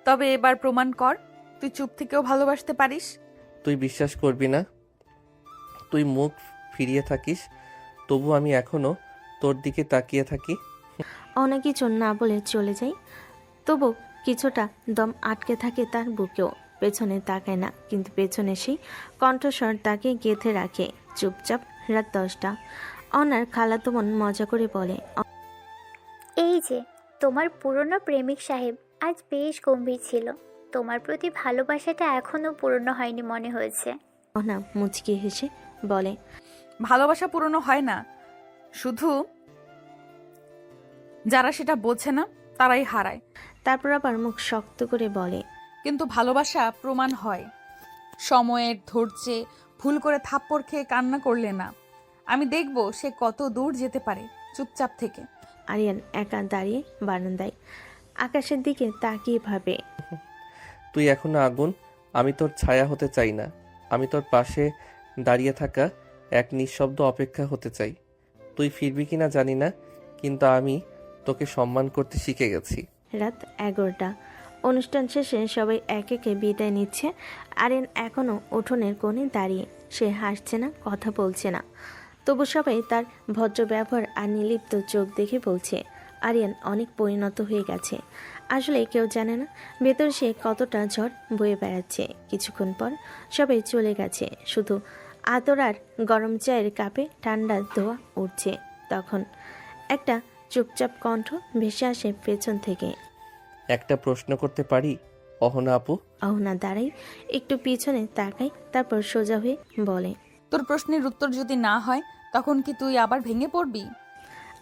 তবে এবার প্রমাণ কর তুই চুপ থেকেও ভালোবাসতে পারিস। তুই বিশ্বাস করবি না, তুই মুখ ফিরিয়ে থাকিস, তবু আমি এখনো তোর দিকে তাকিয়ে থাকি। অনেক কিছু না বলে চলে যাই, তবু কিছুটা দম আটকে থাকে তার বুকেও। পেছনে তাকায় না, কিন্তু পেছনে সেই কণ্ঠস্বর তাকে গেঁথে রাখে। চুপচাপ। রাত 10টা। অনার খালাতো বোন মজা করে বলে, এই যে তোমার পুরনো প্রেমিক সাহেব আজ বেশ গম্ভীর ছিল। তোমার প্রতি ভালোবাসাটা এখনো পূর্ণ হয়নি মনে হয়েছে। অনা মুচকি হেসে বলে, ভালোবাসা পুরনো হয় না, শুধু যারা সেটা বোঝে না তারাই হারায়। তারপর আবার মুখ শক্ত করে বলে, কিন্তু ভালোবাসা প্রমাণ হয় সময়ের ধৈর্যে। ভুল করে থাপ্পড় খেয়ে কান্না করলে না, আমি দেখব সে কত দূর যেতে পারে চুপচাপ থেকে। আরিয়ান একা দাঁড়িয়ে বারান্দায় আকাশের দিকে তাকিয়ে ভাবে, তুই এখনো আগুন, আমি তোর ছায়া হতে চাই না। আমি তোর পাশে দাঁড়িয়ে থাকা এক নিঃশব্দ অপেক্ষা হতে চাই। তুই ফিরবি কিনা জানি না, কিন্তু আমি তোকে সম্মান করতে শিখে গেছি। রাত 11টা। অনুষ্ঠান শেষে সবাই এক একে বিদায় নিচ্ছে। আরিয়ান এখনো উঠোনের কোণে দাঁড়িয়ে। সে হাসছে না, কথা বলছে না, তবু সবাই তার ভদ্র ব্যবহার আর নির্লিপ্ত চোখ দেখে বলছে আরিয়ান অনেক পরিণত হয়ে গেছে। আসলে কেউ জানে না ভেতর সে কতটা ঝড় বয়ে বেড়াচ্ছে। কিছুক্ষণ পর সবাই চলে গেছে, শুধু আতর আর গরম চায়ের কাপে ঠান্ডা ধোয়া উঠছে। তখন একটা চুপচাপ কণ্ঠ ভেসে আসে পেছন থেকে, একটা প্রশ্ন করতে পারি অহনা আপু? অহনা দাঁড়াই, একটু পিছনে তাকাই, তারপর সোজা হয়ে বলে, তোর প্রশ্নের উত্তর যদি না হয় তখন কি তুই আবার ভেঙে পড়বি?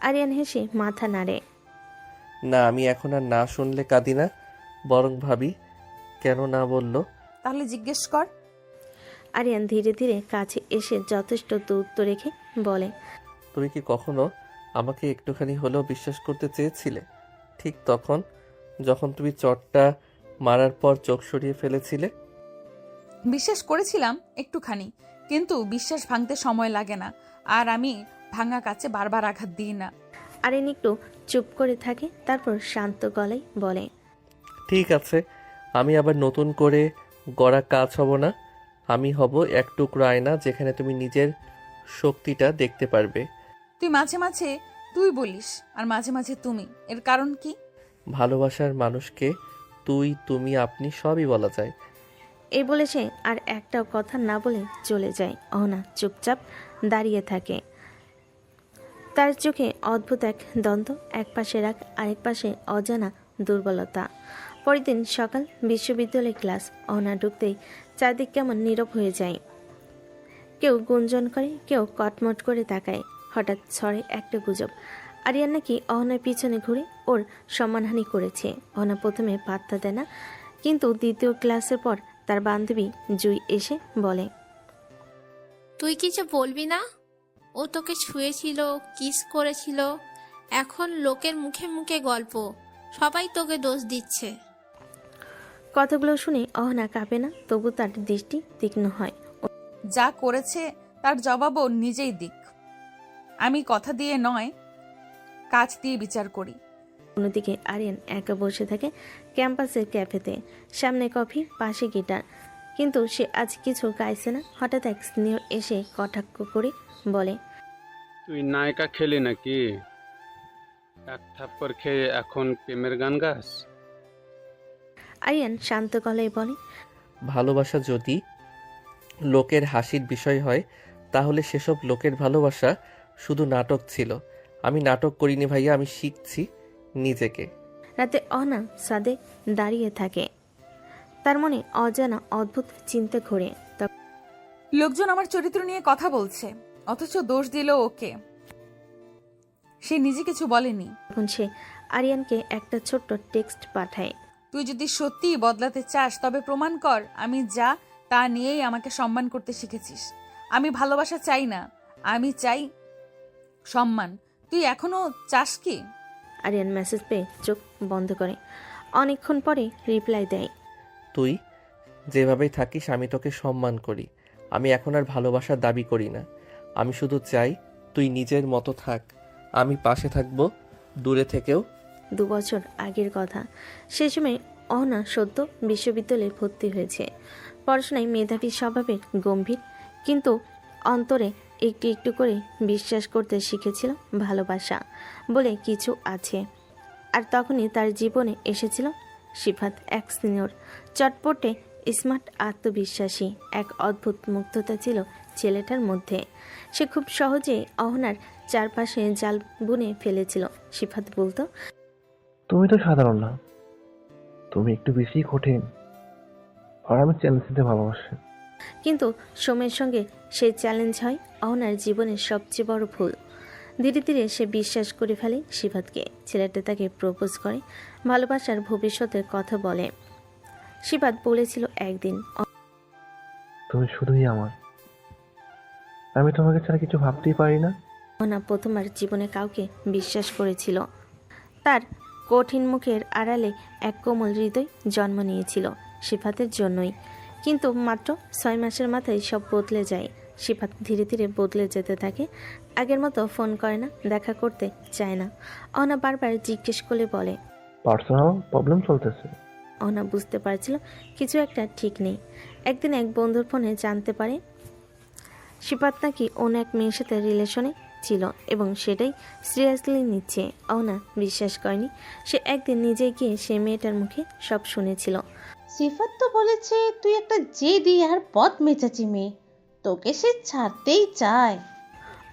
আরিয়ান হেসে মাথা নাড়ে, না, আমি এখন আর না শুনলে কাঁদি না, বরং ভাবি কেন না বললো। তাহলে জিজ্ঞেস কর। আরিয়ান ধীরে ধীরে কাছে এসে যথেষ্ট দূরত্ব রেখে বলে, তুমি কি কখনো আমাকে একটুখানি হলেও বিশ্বাস করতে চেয়েছিলে ঠিক তখন যখন তুমি চটটা মারার পর চোখ সরিয়ে ফেলেছিলে। বিশ্বাস করেছিলাম একটুখানি, কিন্তু বিশ্বাস ভাঙতে সময় লাগে না, আর আমি ভাঙা কাছে বারবার আঘাত দিই না। আরিয়ান একটু চুপ করে থাকে, তারপর শান্ত গলায় বলে, ঠিক আছে, আমি আবার নতুন করে গড়া কাজ হব না। আমি হব এক টুকরো আয়না যেখানে তুমি নিজের শক্তিটা দেখতে পারবে। তুই মাঝে মাঝে তুই বলিস আর মাঝে মাঝে তুমি, এর কারণ কি? ভালোবাসার মানুষকে তুই, তুমি, আপনি সবই বলা যায়। এই বলে সে আর একটাও কথা না বলে চলে যায়। অহনা চুপচাপ দাঁড়িয়ে থাকে, তার চোখে অদ্ভুত এক দ্বন্দ্ব, এক পাশে রাগ, আরেক পাশে অজানা দুর্বলতা। পরের দিন সকাল, বিশ্ববিদ্যালয় ক্লাস। অহনা ঢুকতেই চারদিক কেমন নীরব হয়ে যায়। কেউ গুঞ্জন করে, কেউ কটমট করে তাকায়। হঠাৎ ছড়ে একটা গুজব, আরিয়ান নাকি অহনার পিছনে ঘুরে ওর সম্মানহানি করেছে। অহনা প্রথমে পাত্তা দেয় না, কিন্তু দ্বিতীয় ক্লাসের পর তার বান্ধবী জুই এসে বলে, তুই কিছু বলবি না? ও তোকে ছুঁয়েছিল, কিস করেছিল, এখন লোকের মুখে মুখে গল্প, সবাই তোকে দোষ দিচ্ছে। কথাগুলো শুনে অহনা কাঁপে না, তবু তার দৃষ্টি তীক্ষ্ণ হয়। যা করেছে তার জবাবও নিজেই দিক। আমি কথা দিয়ে নয়, কাজ দিয়ে বিচার করি। অন্যদিকে আরিয়ান একা বসে থাকে ক্যাম্পাসের ক্যাফেতে, সামনে কফি, পাশে গিটার, কিন্তু সে আজ কিছু গাইছে না। হঠাৎ এক সিনিয়র এসে কটাক্ষ করে বলে, তুই নায়িকা খেলি নাকি? এক থাপ্পড় খেয়ে এখন প্রেমের গান গাস? আরিয়ান শান্ত গলায় বলে, ভালোবাসা যদি লোকের হাসির বিষয় হয় তাহলে সেসব লোকের ভালোবাসা শুধু নাটক ছিল। আমি নাটক করিনি ভাইয়া, আমি শিখছি নিজেকে। রাতে অহনা সাদে দাঁড়িয়ে থাকে, তার মনে অজানা অদ্ভুত চিন্তা ঘোরে। লোকজন আমার চরিত্র নিয়ে কথা বলছে, অথচ দোষ দিল ওকে। সে নিজে কিছু বলেনি। তখন সে আরিয়ানকে একটা ছোট্ট টেক্সট পাঠায়, তুই যদি সত্যিই বদলাতে চাস তবে প্রমাণ কর আমি যা তা নিয়েই আমাকে সম্মান করতে শিখেছিস। আমি ভালোবাসা চাই না, আমি চাই সম্মান। তুই এখনো চাস কি? আরিয়ান মেসেজ পেয়ে চোখ বন্ধ করে। অনেকক্ষণ পরে রিপ্লাই দেয়, তুই যেভাবেই থাকিস আমি তোকে সম্মান করি। আমি এখন আর ভালোবাসার দাবি করি না। আমি শুধু চাই তুই নিজের মতো থাক। আমি পাশে থাকবো, দূরে থেকেও। 2 বছর আগের কথা। সে সময় অহনা সদ্য বিশ্ববিদ্যালয়ে ভর্তি হয়েছে। পড়াশোনায় মেধাবী, স্বভাবের গম্ভীর, কিন্তু অন্তরে একটু একটু করে বিশ্বাস করতে শিখেছিল ভালোবাসা বলে কিছু আছে। আর তখনই তার জীবনে এসেছিল সিফাত, এক সিনিয়র, চটপটে, স্মার্ট, আত্মবিশ্বাসী। এক অদ্ভুত মুগ্ধতা ছিল ছেলেটার মধ্যে। সে খুব সহজেই অহনার চারপাশে জাল বুনে ফেলেছিল। সিফাত বলতো, তুমি তো সাধারণ না, তুমি একটু বেশি কঠিন, আর আমি চ্যালেঞ্জ দিতে ভালোবাসি। কিন্তু সময়ের সঙ্গে সেই চ্যালেঞ্জ হয় অহনার জীবনের সবচেয়ে বড় ভুল। ধীরে ধীরে সে বিশ্বাস করে ফেলে সিফাতকে। ছেলেটা তাকে প্রপোজ করে, ভালোবাসার ভবিষ্যতের কথা বলে। সিফাত বলেছিল একদিন, তুমি শুধুই আমার, আমি তোমাকে ছাড়া কিছু ভাবতেই পারি না। অহনা প্রথমবার জীবনে কাউকে বিশ্বাস করেছিল। তার কঠিন মুখের আড়ালে এক কোমল হৃদয় জন্ম নিয়েছিল সিফাতের জন্যই। কিন্তু মাত্র 6 মাসের মাথায় সব বদলে যায়। সিফাত ধীরে ধীরে বদলে যেতে থাকে। আগের মতো ফোন করে না, দেখা করতে চায় না। অহনা বারবার জিজ্ঞেস করে বলে, পার্সোনাল প্রবলেম চলতেছে। অহনা বুঝতে পারছিল কিছু একটা ঠিক নেই। একদিন এক বন্ধুর ফোনে জানতে পারে সিফাত নাকি অন্য এক মেয়ের সাথে রিলেশনে ছিল এবং সেটাই সিরিয়াসলি নিচ্ছে। অহনা বিশ্বাস করেনি। সে একদিন নিজে গিয়ে সে মেয়েটার মুখে সব শুনেছিল। সিফাত তো বলেছে তুই একটা জেদি আর পথ মেচাচি মেয়ে, তোকে সে ছাড়তেই চায়।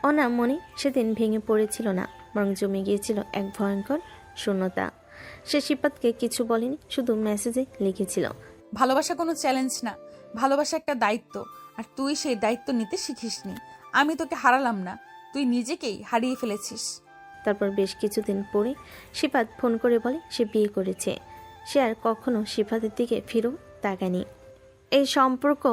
অহনা মনে সেদিন ভেঙে পড়েছিল না, বরং জমে গিয়েছিল এক ভয়ঙ্কর শূন্যতা। সে সিফাতকে কিছু বলেনি, শুধু মেসেজে লিখেছিল, ভালোবাসা কোনো চ্যালেঞ্জ না, ভালোবাসা একটা দায়িত্ব, আর তুই সেই দায়িত্ব নিতে শিখিসনি। আমি তোকে হারালাম না, তুই নিজেকেই হারিয়ে ফেলেছিস। তারপর বেশ কিছুদিন পরে সিফাত ফোন করে বলে সে বিয়ে করেছে। সে আর কখনো সিফাতের দিকে ফিরেও তাকায়নি। এই সম্পর্ক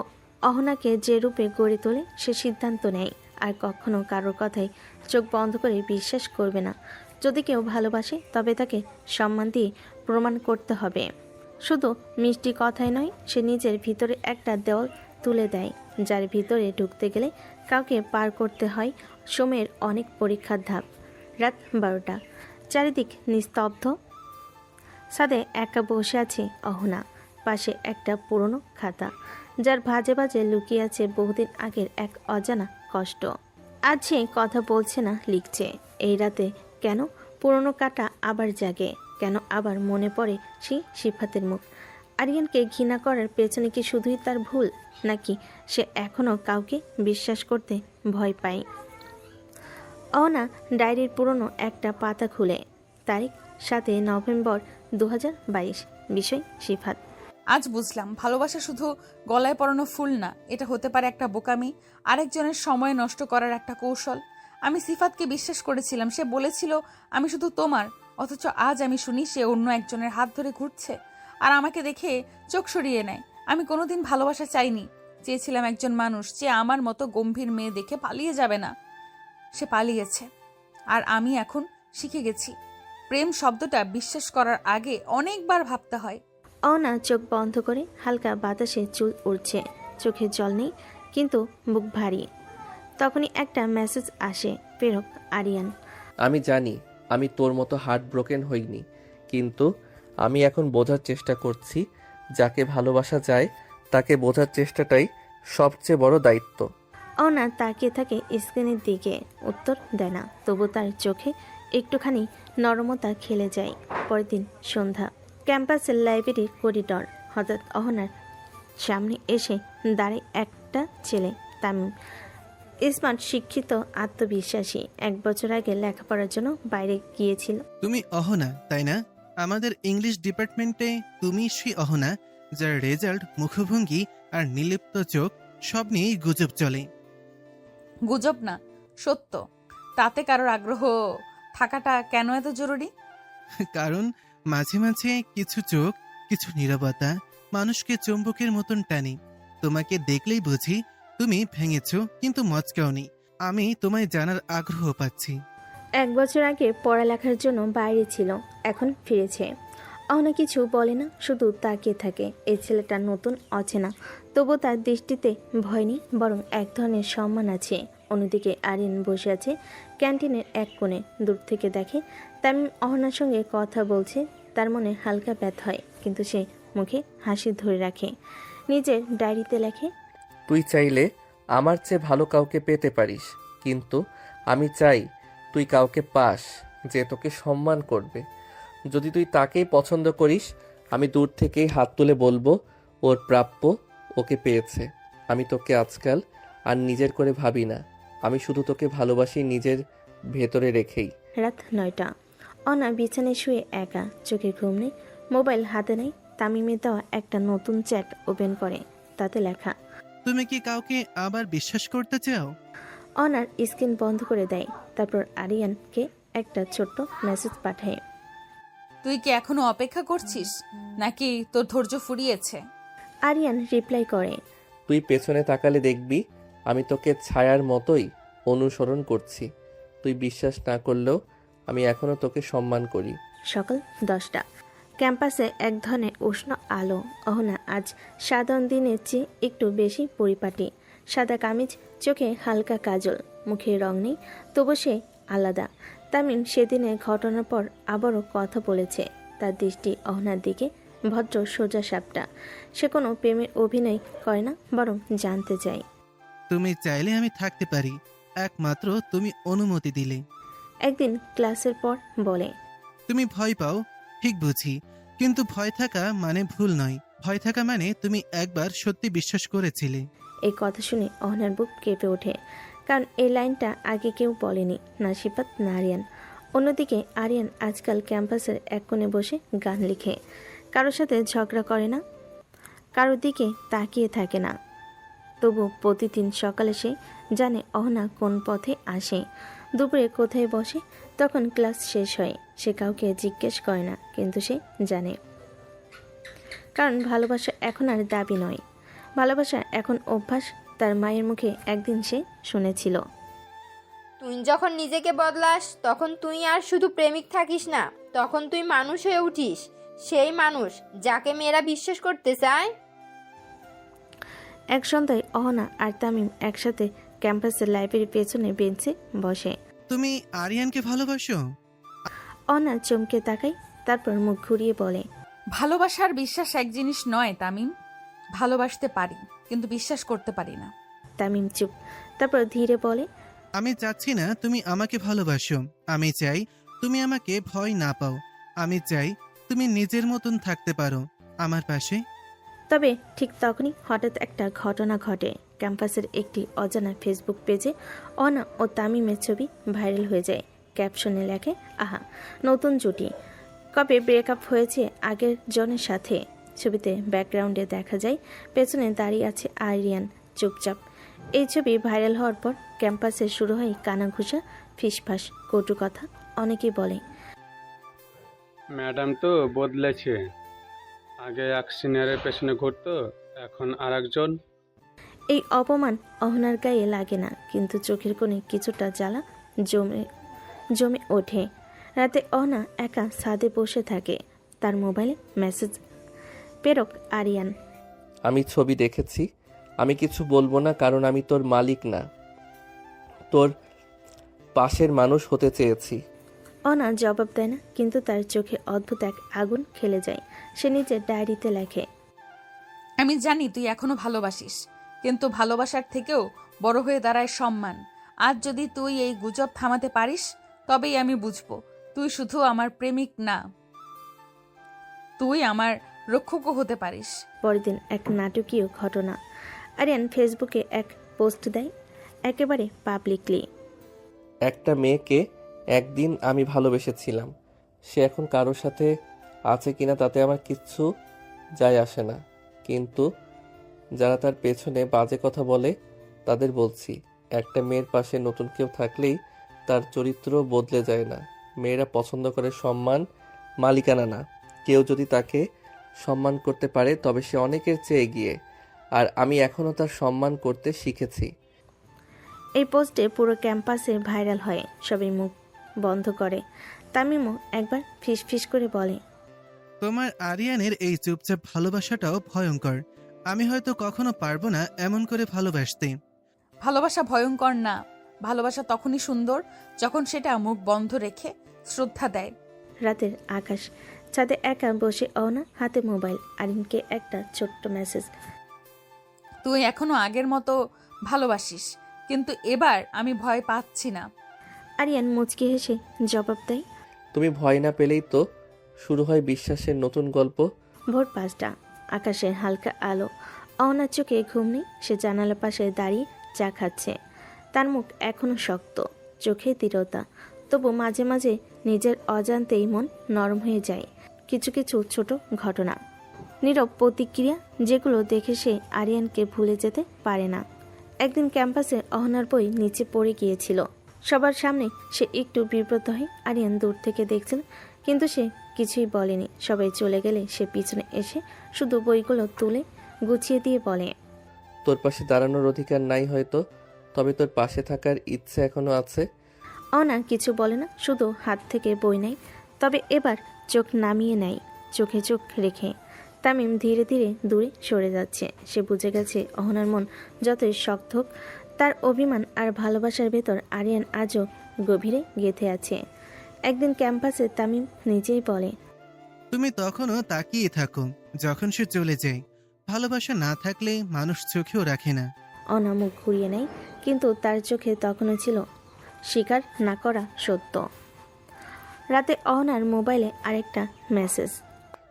অহনাকে যে রূপে গড়ে তোলে সে সিদ্ধান্ত নেয় আর কখনো কারোর কথায় চোখ বন্ধ করে বিশ্বাস করবে না। যদি কেউ ভালোবাসে তবে তাকে সম্মান দিয়ে প্রমাণ করতে হবে। শুধু মিষ্টি কথাই নয়, সে নিজের ভিতরে একটা দেওয়াল তুলে দেয়, যার ভিতরে ঢুকতে গেলে কাউকে পার করতে হয় সময়ের অনেক পরীক্ষার ধাপ। রাত 12টা, চারিদিক নিস্তব্ধ। ছাদে একা বসে আছে অহনা, পাশে একটা পুরনো খাতা, যার ভাজে ভাজে লুকিয়ে আছে বহুদিন আগের এক অজানা কষ্ট। আজ সে কথা বলছে না, লিখছে। এই রাতে কেন পুরনো কাটা আবার জাগে? কেন আবার মনে পড়ে সেই সিফাতের মুখ? আরিয়ানকে ঘৃণা করার পেছনে কি শুধুই তার ভুল, নাকি সে এখনও কাউকে বিশ্বাস করতে ভয় পায়? অহনা ডায়েরির পুরনো একটা পাতা খুলে। তারিখ 7 নভেম্বর 2022। বিষয় সিফাত। আজ বুঝলাম ভালোবাসা শুধু গলায় পরানো ফুল না, এটা হতে পারে একটা বোকামি, আরেকজনের সময় নষ্ট করার একটা কৌশল। আমি সিফাতকে বিশ্বাস করেছিলাম, সে বলেছিল আমি শুধু তোমার, অথচ আজ আমি শুনি সে অন্য একজনের হাত ধরে ঘুরছে আর আমাকে দেখে চোখ সরিয়ে নেয়। আমি কোনোদিন ভালোবাসা চাইনি, চেয়েছিলাম একজন মানুষ যে আমার মতো গম্ভীর মেয়ে দেখে পালিয়ে যাবে না। সে পালিয়েছে, আর আমি এখন শিখে গেছি প্রেম শব্দটা বিশ্বাস করার আগে অনেকবার ভাবতে হয়। অহনা চোখ বন্ধ করে, হালকা বাতাসে চুল উড়ছে, চোখে জল নেই কিন্তু বুক ভারী। তখনই একটা মেসেজ আসে, প্রেরক আরিয়ান। আমি জানি আমি তোর মতো হার্ট ব্রোকেন হইনি, কিন্তু আমি এখন বোঝার চেষ্টা করছি। যাকে ভালোবাসা যায় তাকে বোঝার চেষ্টাটাই সবচেয়ে বড় দায়িত্ব। অহনা তাকিয়ে থাকে স্ক্রিনের দিকে, উত্তর দেয় না, তবু তার চোখে একটুখানি নরমতা খেলে যায়। পরের দিন সন্ধ্যা, ক্যাম্পাসের লাইব্রেরির করিডর। হঠাৎ অহনার সামনে এসে দাঁড়ায় একটা ছেলে, তামিম। স্মার্ট, শিক্ষিত, আত্মবিশ্বাসী। 1 বছর আগে লেখাপড়ার জন্য বাইরে গিয়েছিল। তুমি অহনা, তাই না? আমাদের ইংলিশ ডিপার্টমেন্টে তুমি সেই অহনা যার রেজাল্ট, মুখভঙ্গি আর নির্লিপ্ত চোখ সব নিয়েই গুজব চলে। গুজব না, সত্য। তাতে কারোর আগ্রহ থাকাটা কেন এত জরুরি? কারণ মাঝে মাঝে কিছু চোখ, কিছু নীরবতা মানুষকে চুম্বকের মতন টানে। তোমাকে দেখলেই বুঝি তুমি ভেঙেছো, কিন্তু মচকাওনি। আমি তোমায় জানার আগ্রহ পাচ্ছি। 1 বছর আগে পড়ালেখার জন্য বাইরে ছিল, এখন ফিরেছে। অহনা কিছু বলে না, শুধু তাকিয়ে থাকে। এই ছেলেটা নতুন, অচেনা, তবু তার দৃষ্টিতে ভয় নেই, বরং এক ধরনের সম্মান আছে। অন্যদিকে আরিয়ান বসে আছে ক্যান্টিনের এক কোণে। দূর থেকে দেখে তামিম অহনার সঙ্গে কথা বলছে। তার মনে হালকা ব্যথা হয়, কিন্তু সে মুখে হাসি ধরে রাখে। নিজের ডায়েরিতে লেখে, তুই চাইলে আমার চেয়ে ভালো কাউকে পেতে পারিস, কিন্তু আমি চাই তুই কাউকে পাস যে তোকে সম্মান করবে। যদি তুই তাকেই পছন্দ করিস, আমি দূর থেকেই হাত তুলে বলবো ওর প্রাপ্য, ওকে পেয়েছে। আমি তোকে আজকাল আর নিজের করে ভাবি না, আমি শুধু তোকে ভালোবাসি নিজের ভেতরে রেখেই। রাত 9টা। অনা বিছানায় শুয়ে একা, চোখে ঘুম নেই, মোবাইল হাতে নেই। তামিমের দেওয়া একটা নতুন চ্যাট ওপেন করে, তাতে লেখা, তুমি কি কাউকে আবার বিশ্বাস করতে চাও? অনার স্ক্রিন বন্ধ করে দেয়, তারপর আরিয়ানকে একটা ছোট্ট মেসেজ পাঠায়। তুই কি এখনো অপেক্ষা করছিস, নাকি তোর ধৈর্য ফুরিয়েছে? আরিয়ান রিপ্লাই করে, তুই পেছনে তাকালে দেখবি আমি তোকে ছায়ার মতোই অনুসরণ করছি। তুই বিশ্বাস না করলেও আমি এখনো তোকে সম্মান করি। সকাল 10টা। ক্যাম্পাসে এক ধরনের উষ্ণ আলো। অহনা আজ সাধারণ দিনের চেয়ে একটু বেশি পরিপাটি। সাদা কামিজ, চোখে হালকা কাজল, মুখে রং নেই, তবু সে আলাদা। তামিম সেদিনের ঘটনার পর আবারও কথা বলেছে। তার দৃষ্টি অহনার দিকে, ভদ্র সোজা সাপটা। সে কোনো প্রেমের অভিনয় করে না, বরং জানতে চায়। তুমি চাইলে আমি থাকতে পারি, একমাত্র তুমি অনুমতি দিলে। একদিন ক্লাসের পর বলে, তুমি ভয় পাও, ঠিক বুঝি, কিন্তু ভয় থাকা মানে ভুল নয়। ভয় থাকা মানে তুমি একবার সত্যি বিশ্বাস করেছিলে। এই কথা শুনে অহনার বুক কেঁপে ওঠে, কারণ এই লাইনটা আগে কেউ বলেনি, না সিফাত না আরিয়ান। অন্যদিকে আরিয়ান আজকাল ক্যাম্পাসের এক কোণে বসে গান লিখে, কারোর সাথে ঝগড়া করে না, কারোর দিকে তাকিয়ে থাকে না। তবু প্রতিদিন সকালে সে জানে অহনা কোন পথে আসে, দুপুরে কোথায় বসে। তখন ক্লাস শেষ হয়, সে কাউকে জিজ্ঞেস করে না, কিন্তু সে জানে। কারণ ভালোবাসা এখন আর দাবি নয়, ভালোবাসা এখন অভ্যাস। তার মায়ের মুখে একদিন সে শুনেছিল, তুই যখন নিজেকে বদলাস তখন তুই আর শুধু প্রেমিক থাকিস না, তখন তুই মানুষ হয়ে উঠিস, সেই মানুষ যাকে মেয়েরা বিশ্বাস করতে চায়। এক সন্ধ্যায় অহনা আর তামিম একসাথে ক্যাম্পাসের লাইব্রেরির পেছনে বেঞ্চে বসে। তুমি আরিয়ানকে ভালোবাসো? অহনা চমকে তাকায়, তারপর মুখ ঘুরিয়ে বলে, ভালোবাসার বিশ্বাস এক জিনিস নয় তামিম। ভালোবাসতে পারি কিন্তু বিশ্বাস করতে পারি না। তামিম চুপ, তারপর ধীরে বলে, আমি চাচ্ছি না তুমি আমাকে ভালোবাসো, আমি চাই তুমি আমাকে ভয় না পাও, আমি চাই তুমি নিজের মতন থাকতে পারো আমার পাশে। তবে ঠিক তখনই হঠাৎ একটা ঘটনা ঘটে। ক্যাম্পাসের একটি অজানা ফেসবুক পেজে অহনা ও তামিমের ছবি ভাইরাল হয়ে যায়। ক্যাপশনে লেখে, আহা নতুন জুটি, কবে ব্রেকআপ হয়েছে আগের জনের সাথে। ছবিতে ব্যাকগ্রাউন্ডে দেখা যায় পেছনে দাঁড়িয়ে আছে আরিয়ান চুপচাপ। এই ছবি ভাইরাল হওয়ার পর ক্যাম্পাসে শুরু হয় কানাঘুষা, ফিসফাস, কটু কথা। অনেকেই বলে, ম্যাডাম তো বদলেছে, আগে এক সিনিয়রের পেছনে ঘুরতো, এখন আর একজন। এই অপমান অহনার গায়ে লাগে না, কিন্তু চোখের কোণে কিছুটা জ্বালা জমে ওঠে। রাতে অহনা একা ছাদে বসে থাকে, তার মোবাইলে মেসেজ প্রেরক আরিয়ান। আমি ছবি দেখেছি, আমি কিছু বলবো না কারণ আমি তোর মালিক না, তোর পাশের মানুষ হতে চেয়েছি। অহনা জবাব দেয় না, কিন্তু তার চোখে অদ্ভুত এক আগুন খেলে যায়। সে নিজের ডায়েরিতে লেখে, আমি জানি তুই এখনো ভালোবাসিস, কিন্তু ভালোবাসার থেকেও বড় হয়ে দাঁড়ায় সম্মান। আজ যদি তুই এই গুজব থামাতে পারিস তবেই আমি বুঝবো তুই শুধু আমার প্রেমিক না, তুই আমার রক্ষকও হতে পারিস। পরের দিন এক নাটকীয় ঘটনা। আরিয়ান ফেসবুকে এক পোস্ট দেয়, একেবারে পাবলিকলি। একটা মেয়েকে একদিন আমি ভালোবেসেছিলাম, সে এখন কারোর সাথে আছে কিনা তাতে আমার কিচ্ছু যায় আসে না, কিন্তু যারা তার পেছনে বাজে কথা বলে তাদের বলছি, একটা মেয়ের পাশে নতুন কেউ থাকলেই তার চরিত্র বদলে যায় না। মেয়েরা পছন্দ করে সম্মান, মালিকানা না। কেউ যদি তাকে সম্মান করতে পারে তবে সে অনেকের চেয়ে এগিয়ে, আর আমি এখনও তার সম্মান করতে শিখেছি। এই পোস্টে পুরো ক্যাম্পাসে ভাইরাল হয়, সবাই মুখ বন্ধ করে। তামিমও একবার ফিসফিস করে বলে, তোমার আরিয়ানের এই চুপচাপ ভালোবাসাটাও ভয়ঙ্কর। আমি হয়তো কখনো পারবো না এমন করে ভালোবাসতে। ভালোবাসা ভয়ঙ্কর না, ভালোবাসা তখনই সুন্দর যখন সেটা মুখ বন্ধ রেখে শ্রদ্ধা দেয়। রাতের আকাশ, ছাদে একা বসে অহনা, হাতে মোবাইল, আরিনকে একটা ছোট্ট মেসেজ, তুই এখনো আগের মতো ভালোবাসিস, কিন্তু এবার আমি ভয় পাচ্ছি না। আরিয়ান মুচকি হেসে জবাব দেয়, তুমি ভয় না পেলেই তো শুরু হয় বিশ্বাসের নতুন গল্প। ভোর 5টা, আকাশের হালকা আলো। অহনার চোখে ঘুম নেই, সে জানালার পাশে দাঁড়িয়ে চা খাচ্ছে। তার মুখ এখনো শক্ত, চোখে দৃঢ়তা, তবু মাঝে মাঝে নিজের অজান্তেই মন নরম হয়ে যায়। কিছু কিছু ছোট ঘটনা, নীরব প্রতিক্রিয়া, যেগুলো দেখে সে আরিয়ানকে ভুলে যেতে পারে না। একদিন ক্যাম্পাসে অহনার বই নিচে পড়ে গিয়েছিল। সবার সামনে সে একটু বিব্রত হয়। আরিয়ান দূর থেকে দেখছিল, কিন্তু সে কিছুই বলেনি। সবাই চলে গেলে সে পিছনে এসে শুধু বইগুলো তুলে গুছিয়ে দিয়ে বলে, তোর পাশে দাঁড়ানোর অধিকার নাই হয়তো, তবে তোর পাশে থাকার ইচ্ছে এখনো আছে। অহনা কিছু বলে না, শুধু হাত থেকে বই নেয়, তবে এবার চোখ নামিয়ে নেয়, চোখে চোখ রেখে। তামিম ধীরে ধীরে দূরে সরে যাচ্ছে। সে বুঝে গেছে অহনার মন যতই শক্ত হোক, তার অভিমান আর ভালোবাসার ভেতর আরিয়ান আজও গভীরে গেঁথে আছে। একদিন ক্যাম্পাসে তামিম নিজেই বলে, তুমি তখনও তাকিয়ে থাকো যখন সে চলে যায়। ভালোবাসা না থাকলে মানুষ চোখেও রাখে না। অহনা মুখ ঘুরিয়ে নেয়, কিন্তু তার চোখে তখনও ছিল স্বীকার না করা সত্য। রাতে অহনার মোবাইলে আরেকটা মেসেজ,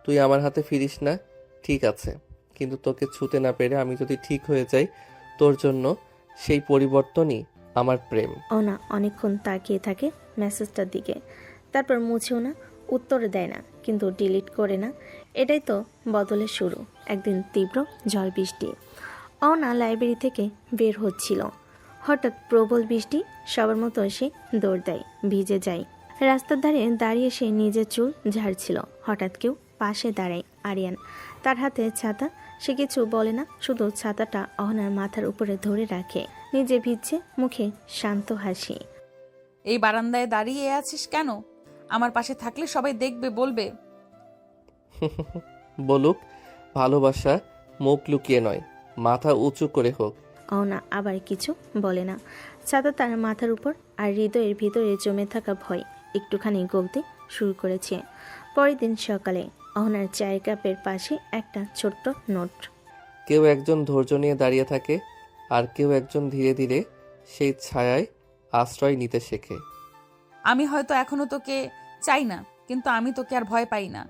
তুই আমার হাতে ফিরিস না, ঠিক আছে, কিন্তু তোকে ছুতে না পেরে আমি যদি ঠিক হয়ে যাই তোর জন্য, সেই পরিবর্তনই আমার প্রেম। অহনা অনেকক্ষণ তাকিয়ে থাকে মেসেজটার দিকে, তারপর মুছেও না, উত্তর দেয় না, কিন্তু ডিলিট করে না। এটাই তো বদলের শুরু। একদিন তীব্র ঝড় বৃষ্টি। অহনা লাইব্রেরি থেকে বের হচ্ছিল, হঠাৎ প্রবল বৃষ্টি। সবার মতো সে দৌড় দেয়, ভিজে যায়। রাস্তার ধারে দাঁড়িয়ে সে নিজের চুল ঝাড়ছিল। হঠাৎ কেউ পাশে দাঁড়ায়, আরিয়ান। তার হাতে ছাতা। সে কিছু বলে না, শুধু ছাতাটা অহনার মাথার উপরে ধরে রাখে। নিজে ভিজছে, মুখে শান্ত হাসি। এই বারান্দায় দাঁড়িয়ে আছিস কেন? আমার পাশে থাকলে সবাই দেখবে, বলবে। বলুক, ভালোবাসা মুখ লুকিয়ে নয়, মাথা উঁচু করে হোক। অহনা আবার কিছু বলে না। ছাতা তার মাথার উপর, আর হৃদয়ের ভিতরে জমে থাকা ভয় একটুখানি গলতে শুরু করেছে। পরের দিন সকালে অহনার চায়ের কাপের পাশে একটা ছোট্ট নোট। কেউ একজন ধৈর্য নিয়ে দাঁড়িয়ে থাকে, আর কেউ একজন ধীরে ধীরে সেই ছায়ায় আশ্রয় নিতে শেখে। আমি হয়তো এখনো তোকে চাই না, কিন্তু আমি তোকে আর ভয় পাই না।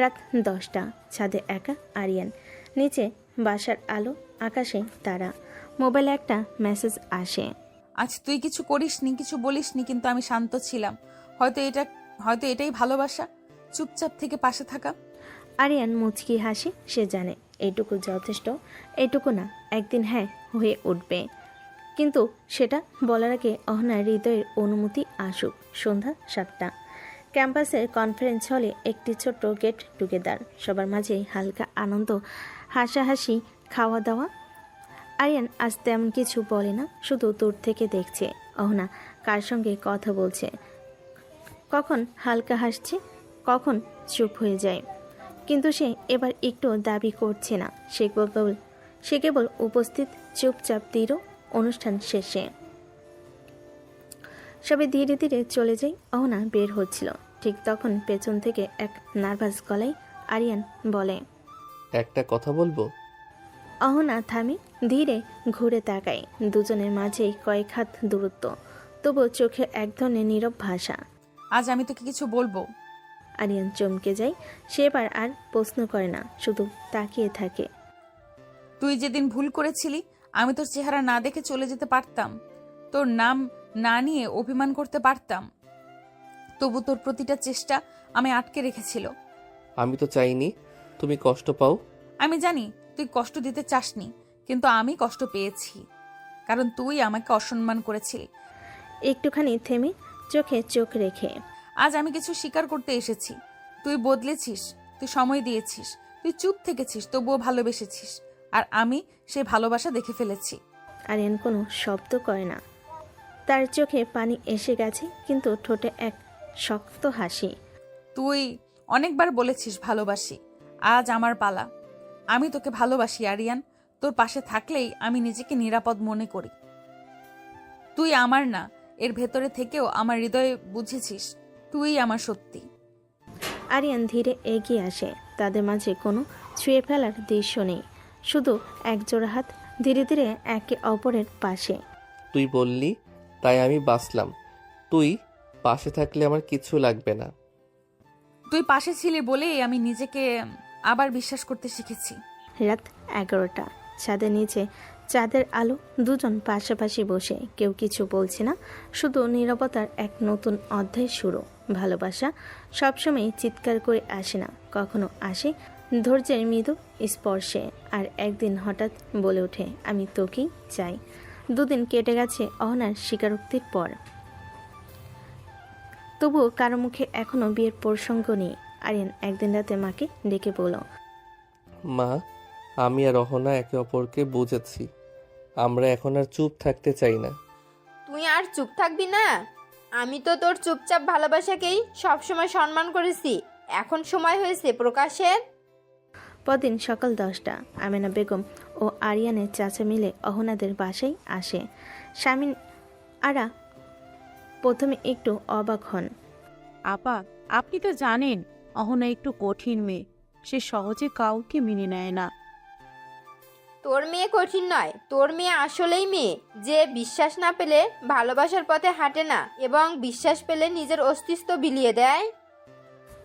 রাত 10টা, ছাদে একা আরিয়ান, নিচে বাসার আলো, আকাশে তারা। মোবাইলে একটা মেসেজ আসে। আজ তুই কিছু করিসনি, কিছু বলিসনি, কিন্তু আমি শান্ত ছিলাম। হয়তো এটাই ভালোবাসা, চুপচাপ থেকে পাশে থাকা। আরিয়ান মুচকি হাসি। সে জানে এইটুকু যথেষ্ট, এইটুকু না, একদিন হ্যাঁ হয়ে উঠবে। কিন্তু সেটা বলার আগে অহনার হৃদয়ের অনুমতি আসুক। সন্ধ্যা 7টা, ক্যাম্পাসের কনফারেন্স হলে একটি ছোট্ট গেট টুগেদার। সবার মাঝে হালকা আনন্দ, হাসাহাসি, খাওয়া দাওয়া। আরিয়ান আজ তেমন কিছু বলে না, শুধু দূর থেকে দেখছে অহনা কার সঙ্গে কথা বলছে। কখন হালকা হাসছে, কখন চুপ হয়ে যায়। কিন্তু সে এবার একটু দাবি করছে না। সে কেবল উপস্থিত, চুপচাপ দৃঢ়। অনুষ্ঠান শেষে সবাই ধীরে ধীরে চলে যায়। অহনা বের হচ্ছিল, ঠিক তখন পেছন থেকে এক নার্ভাস গলায় আরিয়ান বলে, একটা কথা বলবো। অহনা থামে, ধীরে ঘুরে তাকায়। দুজনের মাঝেই কয়েক হাত দূরত্ব, তবু চোখে এক ধরনের নীরব ভাষা। আজ আমি তোকে কিছু বলবো। আরিয়ান চমকে যায়। সে এবার আর প্রশ্ন করে না, শুধু তাকিয়ে থাকে। তুই যেদিন ভুল করেছিলি, আমি তোর চেহারা না দেখে চলে যেতে পারতাম, তোর নাম না নিয়ে অভিমান করতে পারতাম, তবু তোর প্রতিটা চেষ্টা আমি আটকে রেখেছিল। আমি তো চাইনি তুমি কষ্ট পাও। আমি জানি তুই কষ্ট দিতে চাসনি, কিন্তু আমি কষ্ট পেয়েছি, কারণ তুই আমাকে অসম্মান করেছিলি। একটুখানি থেমে চোখে চোখ রেখে, আজ আমি কিছু স্বীকার করতে এসেছি। তুই বদলেছিস, তুই সময় দিয়েছিস, তুই চুপ থেকেছিস, তবুও ভালোবেসেছিস, আর আমি সেই ভালোবাসা দেখে ফেলেছি। আরিয়ান কোনো শব্দ করে না। তার চোখে পানি এসে গেছে, কিন্তু ঠোঁটে এক শক্ত হাসি। তুই অনেকবার বলেছিস ভালোবাসি, আজ আমার পালা। আমি তোকে ভালোবাসি আরিয়ান। তোর পাশে থাকলেই আমি নিজেকে নিরাপদ মনে করি। তুই আমার না, এর ভেতরে থেকেও আমার হৃদয়ে বুঝেছিস তুই আমার সত্যি। আরিয়ান ধীরে এগিয়ে আসে। তাদের মাঝে কোনো ছুঁয়ে ফেলার দৃশ্য নেই, শুধু এক জোড়া হাত ধীরে ধীরে একে অপরের পাশে। তুই বললি তাই আমি বাঁচলাম। তুই পাশে থাকলে আমার কিছু লাগবে না। তুই পাশে ছিলি বলেই আমি নিজেকে আবার বিশ্বাস করতে শিখেছি। রাত 11টা, ছাদের নিচে চাঁদের আলো। দুজন পাশাপাশি বসে, কেউ কিছু বলছে না, শুধু নীরবতার এক নতুন অধ্যায় শুরু। ভালোবাসা সবসময় চিৎকার করে আসে না, কখনো আসে ধৈর্যের মৃদু স্পর্শে। আর একদিন হঠাৎ বলে ওঠে, আমি তোকেই চাই। দুদিন কেটে গেছে অহনার স্বীকারোক্তির পর, তবুও কারো মুখে এখনো বিয়ের প্রসঙ্গ নেই। আরিয়ান একদিন রাতে মাকে ডেকে বলল, মা, আমি আর অহনা একে অপরকে বুঝেছি। আমরা এখন আর চুপ থাকতে চাই না। তুই আর চুপ থাকবি না? আমি তো তোর চুপচাপ ভালোবাসাকেই সবসময় সম্মান করেছি, এখন সময় হয়েছে প্রকাশের। পরদিন সকাল 10টা, আমেনা বেগম ও আরিয়ানের চাচা মিলে অহনাদের বাসায় আসে। শামিন আরা প্রথমে একটু অবাক হন। আপা, আপনি তো জানেন অহনা একটু কঠিন মেয়ে, সে সহজে কাউকে মেনে নেয় না। তোর মেয়ে কঠিন নয়, তোর মেয়ে আসলেই মেয়ে, যে বিশ্বাস না পেলে ভালোবাসার পথে হাঁটে না, এবং বিশ্বাস পেলে নিজের অস্তিত্ব বিলিয়ে দেয়।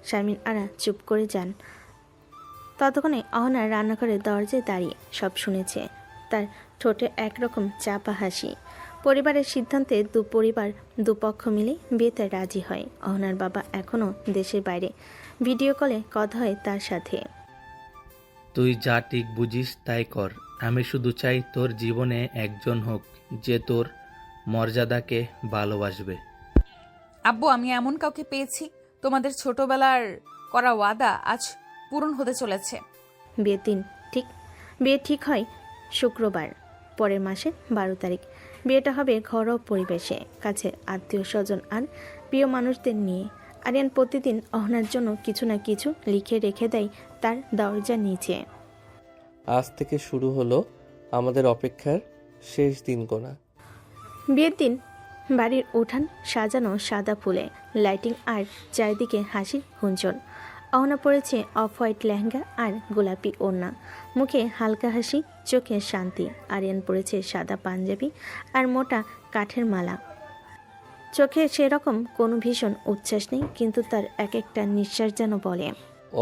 শারমিন আরা চুপ করে যান। ততক্ষণে অহনা রান্নাঘরের দরজায় দাঁড়িয়ে সব শুনেছে। তার ঠোঁটে একরকম চাপা হাসি। পরিবারের সিদ্ধান্তে দুপক্ষ মিলে বিয়েতে রাজি হয়। অহনার বাবা এখনও দেশের বাইরে, ভিডিও কলে কথা হয় তার সাথে। তুই যা ঠিক বুঝিস তাই কর। আমি শুধু চাই তোর জীবনে একজন হোক যে তোর মর্যাদাকে ভালোবাসবে। আব্বু, আমি এমন কাউকে পেয়েছি, তোমাদের ছোটবেলার করা ওয়াদা আজ পূরণ হতে চলেছে। বিয়ে ঠিক হয় শুক্রবার, পরের মাসের 12 তারিখ। বিয়েটা হবে ঘরোয়া পরিবেশে, কাছে আত্মীয় স্বজন আর প্রিয় মানুষদের নিয়ে। আরিয়ান প্রতিদিন অহনার জন্য কিছু না কিছু লিখে রেখে দেয় তার দরজার নিচে। আজ থেকে শুরু হলো আমাদের অপেক্ষার শেষ দিন গোনা। বিয়ের দিন বাড়ির উঠান সাজানো সাদা ফুলে, লাইটিং আর চারিদিকে হাসির গুঞ্জন। অহনা পড়েছে অফ হোয়াইট লেহেঙ্গা আর গোলাপি ওড়না, মুখে হালকা হাসি, চোখে শান্তি। আরিয়ান পড়েছে সাদা পাঞ্জাবি আর মোটা কাঠের মালা। চোখে সেরকম কোনো ভীষণ উচ্ছ্বাস নেই, কিন্তু তার এক একটা নিঃশ্বাস যেন বলে,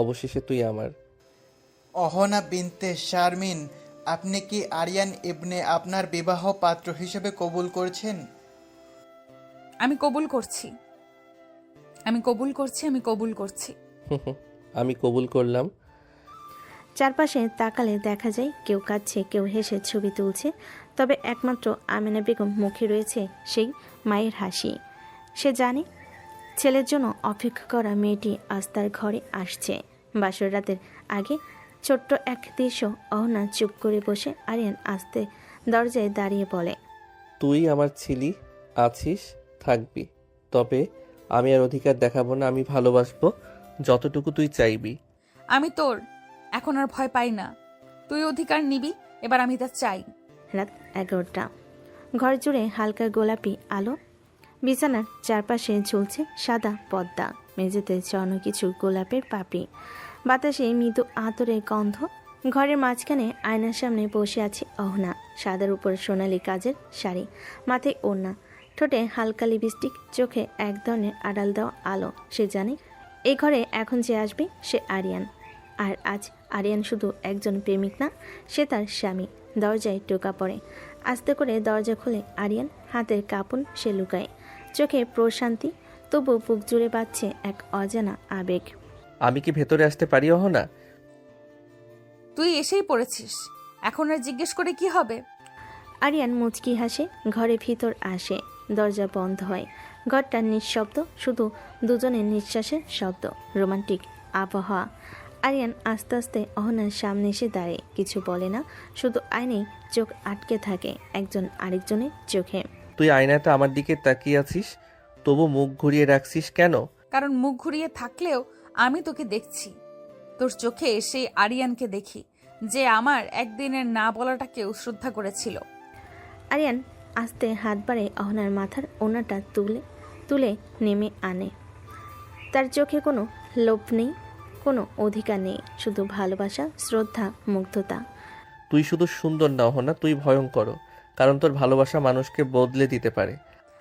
অবশেষে তুই আমার। অহনা বিনতে শারমিন, আপনি কি আরিয়ান ইবনে আপনার বিবাহ পাত্র হিসেবে কবুল করছেন? আমি কবুল করছি, আমি কবুল করছি, আমি কবুল করছি। আমি কবুল করলাম। চারপাশে তাকালে দেখা যায় কেউ কাঁদছে, কেউ হেসে ছবি তুলছে, তবে একমাত্র আমেনা বেগম মুখে রয়েছে সেই মায়ের হাসি। সে জানে ছেলের জন্য অপেক্ষা করা মেয়েটি আজ তার ঘরে আসছে। বাসর রাতের আগে ছোট্ট এক দৃশ্য। অহনা চুপ করে বসে, আরিয়ান আস্তে দরজায় দাঁড়িয়ে বলে, তুই আমার ছিলি, আছিস, থাকবি। তবে আমি আর অধিকার দেখাবো না, আমি ভালোবাসবো যতটুকু তুই চাইবি। আমি তোর এখন আর ভয় পাই না, তুই অধিকার নিবি, এবার আমি তা চাই। রাত 11টা। ঘর জুড়ে হালকা গোলাপি আলো, বিছানার চারপাশে ঝুলছে সাদা পর্দা, মেঝেতে ছড়ানো কিছু গোলাপের পাপড়ি, বাতাসে মৃদু আতরের গন্ধ। ঘরের মাঝখানে আয়নার সামনে বসে আছে অহনা, সাদার উপর সোনালি কাজের শাড়ি, মাথায় ওড়না, ঠোঁটে হালকা লিপস্টিক, চোখে এক ধরনের আড়াল দেওয়া আলো। সে জানে এই ঘরে এখন যে আসবে সে আরিয়ান। আর আজ আরিয়ান শুধু একজন প্রেমিক না, সে তার স্বামী। দরজায় টোকা পড়ে, আস্তে করে দরজা খুলে আরিয়ান, হাতের কাঁপন সে লুকায়, চোখে প্রশান্তি, তবু বুক জুড়ে বাজছে এক অজানা আবেগ। আমি কি ভেতরে আসতে পারি অহনা? তুই এসেই পড়েছিস, এখন আর জিজ্ঞেস করে কি হবে? আরিয়ান মুচকি হাসে, ঘরে ভিতর আসে, দরজা বন্ধ হয়। ঘরটা নিঃশব্দ, শুধু দুজনের নিঃশ্বাসের শব্দ, রোমান্টিক আবহাওয়া। আরিয়ান আস্তে আস্তে অহনার সামনে এসে দাঁড়িয়ে, কিছু বলে না, শুধু আয়নায় চোখ আটকে থাকে একজন আরেকজনের চোখে। তুই আয়নাতে আমার দিকে তাকিয়ে আছিস, তবু মুখ ঘুরিয়ে রাখছিস কেন? কারণ মুখ ঘুরিয়ে থাকলেও আমি তোকে দেখছি, তোর চোখে সেই আরিয়ানকে দেখি যে আমার একদিনের না বলাটাকেও শ্রদ্ধা করেছিল। আরিয়ান আস্তে হাত বাড়ে অহনার মাথার ওড়নাটা তুলে নেমে আনে। তার চোখে কোনো লোভ নেই, কোনো অধিকার নেই, শুধু ভালোবাসা, শ্রদ্ধা, মুগ্ধতা। তুই শুধু সুন্দর না অহনা, তুই ভয়ঙ্কর, কারণ তোর ভালোবাসা মানুষকে বদলে দিতে পারে।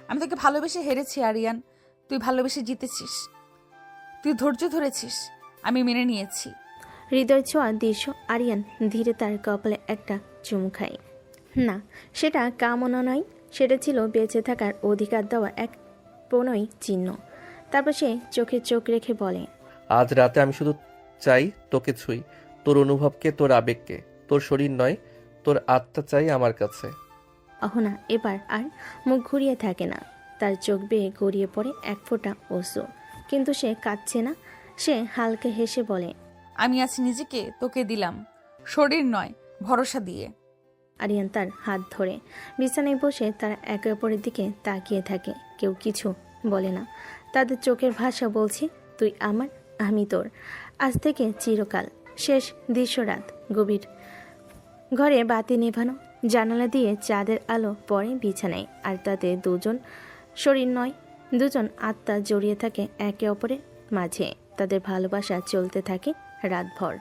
আমি তোকে ভালোবেসে হেরেছি আরিয়ান, তুই ভালোবেসে জিতেছিস, তুই ধৈর্য ধরেছিস, আমি মেনে নিয়েছি। হৃদয় ছোঁয়া দৃশ্য। আরিয়ান ধীরে তার কপালে একটা চুমু খায়। না, সেটা কামনা নয়, সেটা ছিল বেঁচে থাকার অধিকার দেওয়া এক প্রণয় চিহ্ন। তারপর সে চোখে চোখ রেখে বলে, আজ রাতে আমি শুধু চাই তোকে ছুঁই, তোর অনুভবকে, তোর আবেগকে, তোর শরীর নয়, তোর আত্মা চাই আমার কাছে। অহনা এবার আর মুখ ঘুরিয়ে থাকে না, তার চোখ বেয়ে গড়িয়ে পড়ে এক ফোঁটা অশ্রু, কিন্তু সে কাঁদছে না। সে হালকা হেসে বলে, আমি আজ নিজেকে তোকে দিলাম, শরীর নয়, ভরসা দিয়ে। আরিয়ান তার হাত ধরে বিছানায় বসে তারা একে অপরের দিকে তাকিয়ে থাকে, কেউ কিছু বলে না। তাদের চোখের ভাষা বলছে, তুই আমার, আমি তোর, আজ থেকে চিরকাল। শেষ দৃশ্য, রাত গভীর, ঘরে বাতি নেভানো, জানালা দিয়ে চাঁদের আলো পড়ে বিছানায়, আর তাতে দুজন শরীর নয়, দুজন আত্মা জড়িয়ে থাকে একে অপরের মাঝে। তাদের ভালোবাসা চলতে থাকে রাতভর।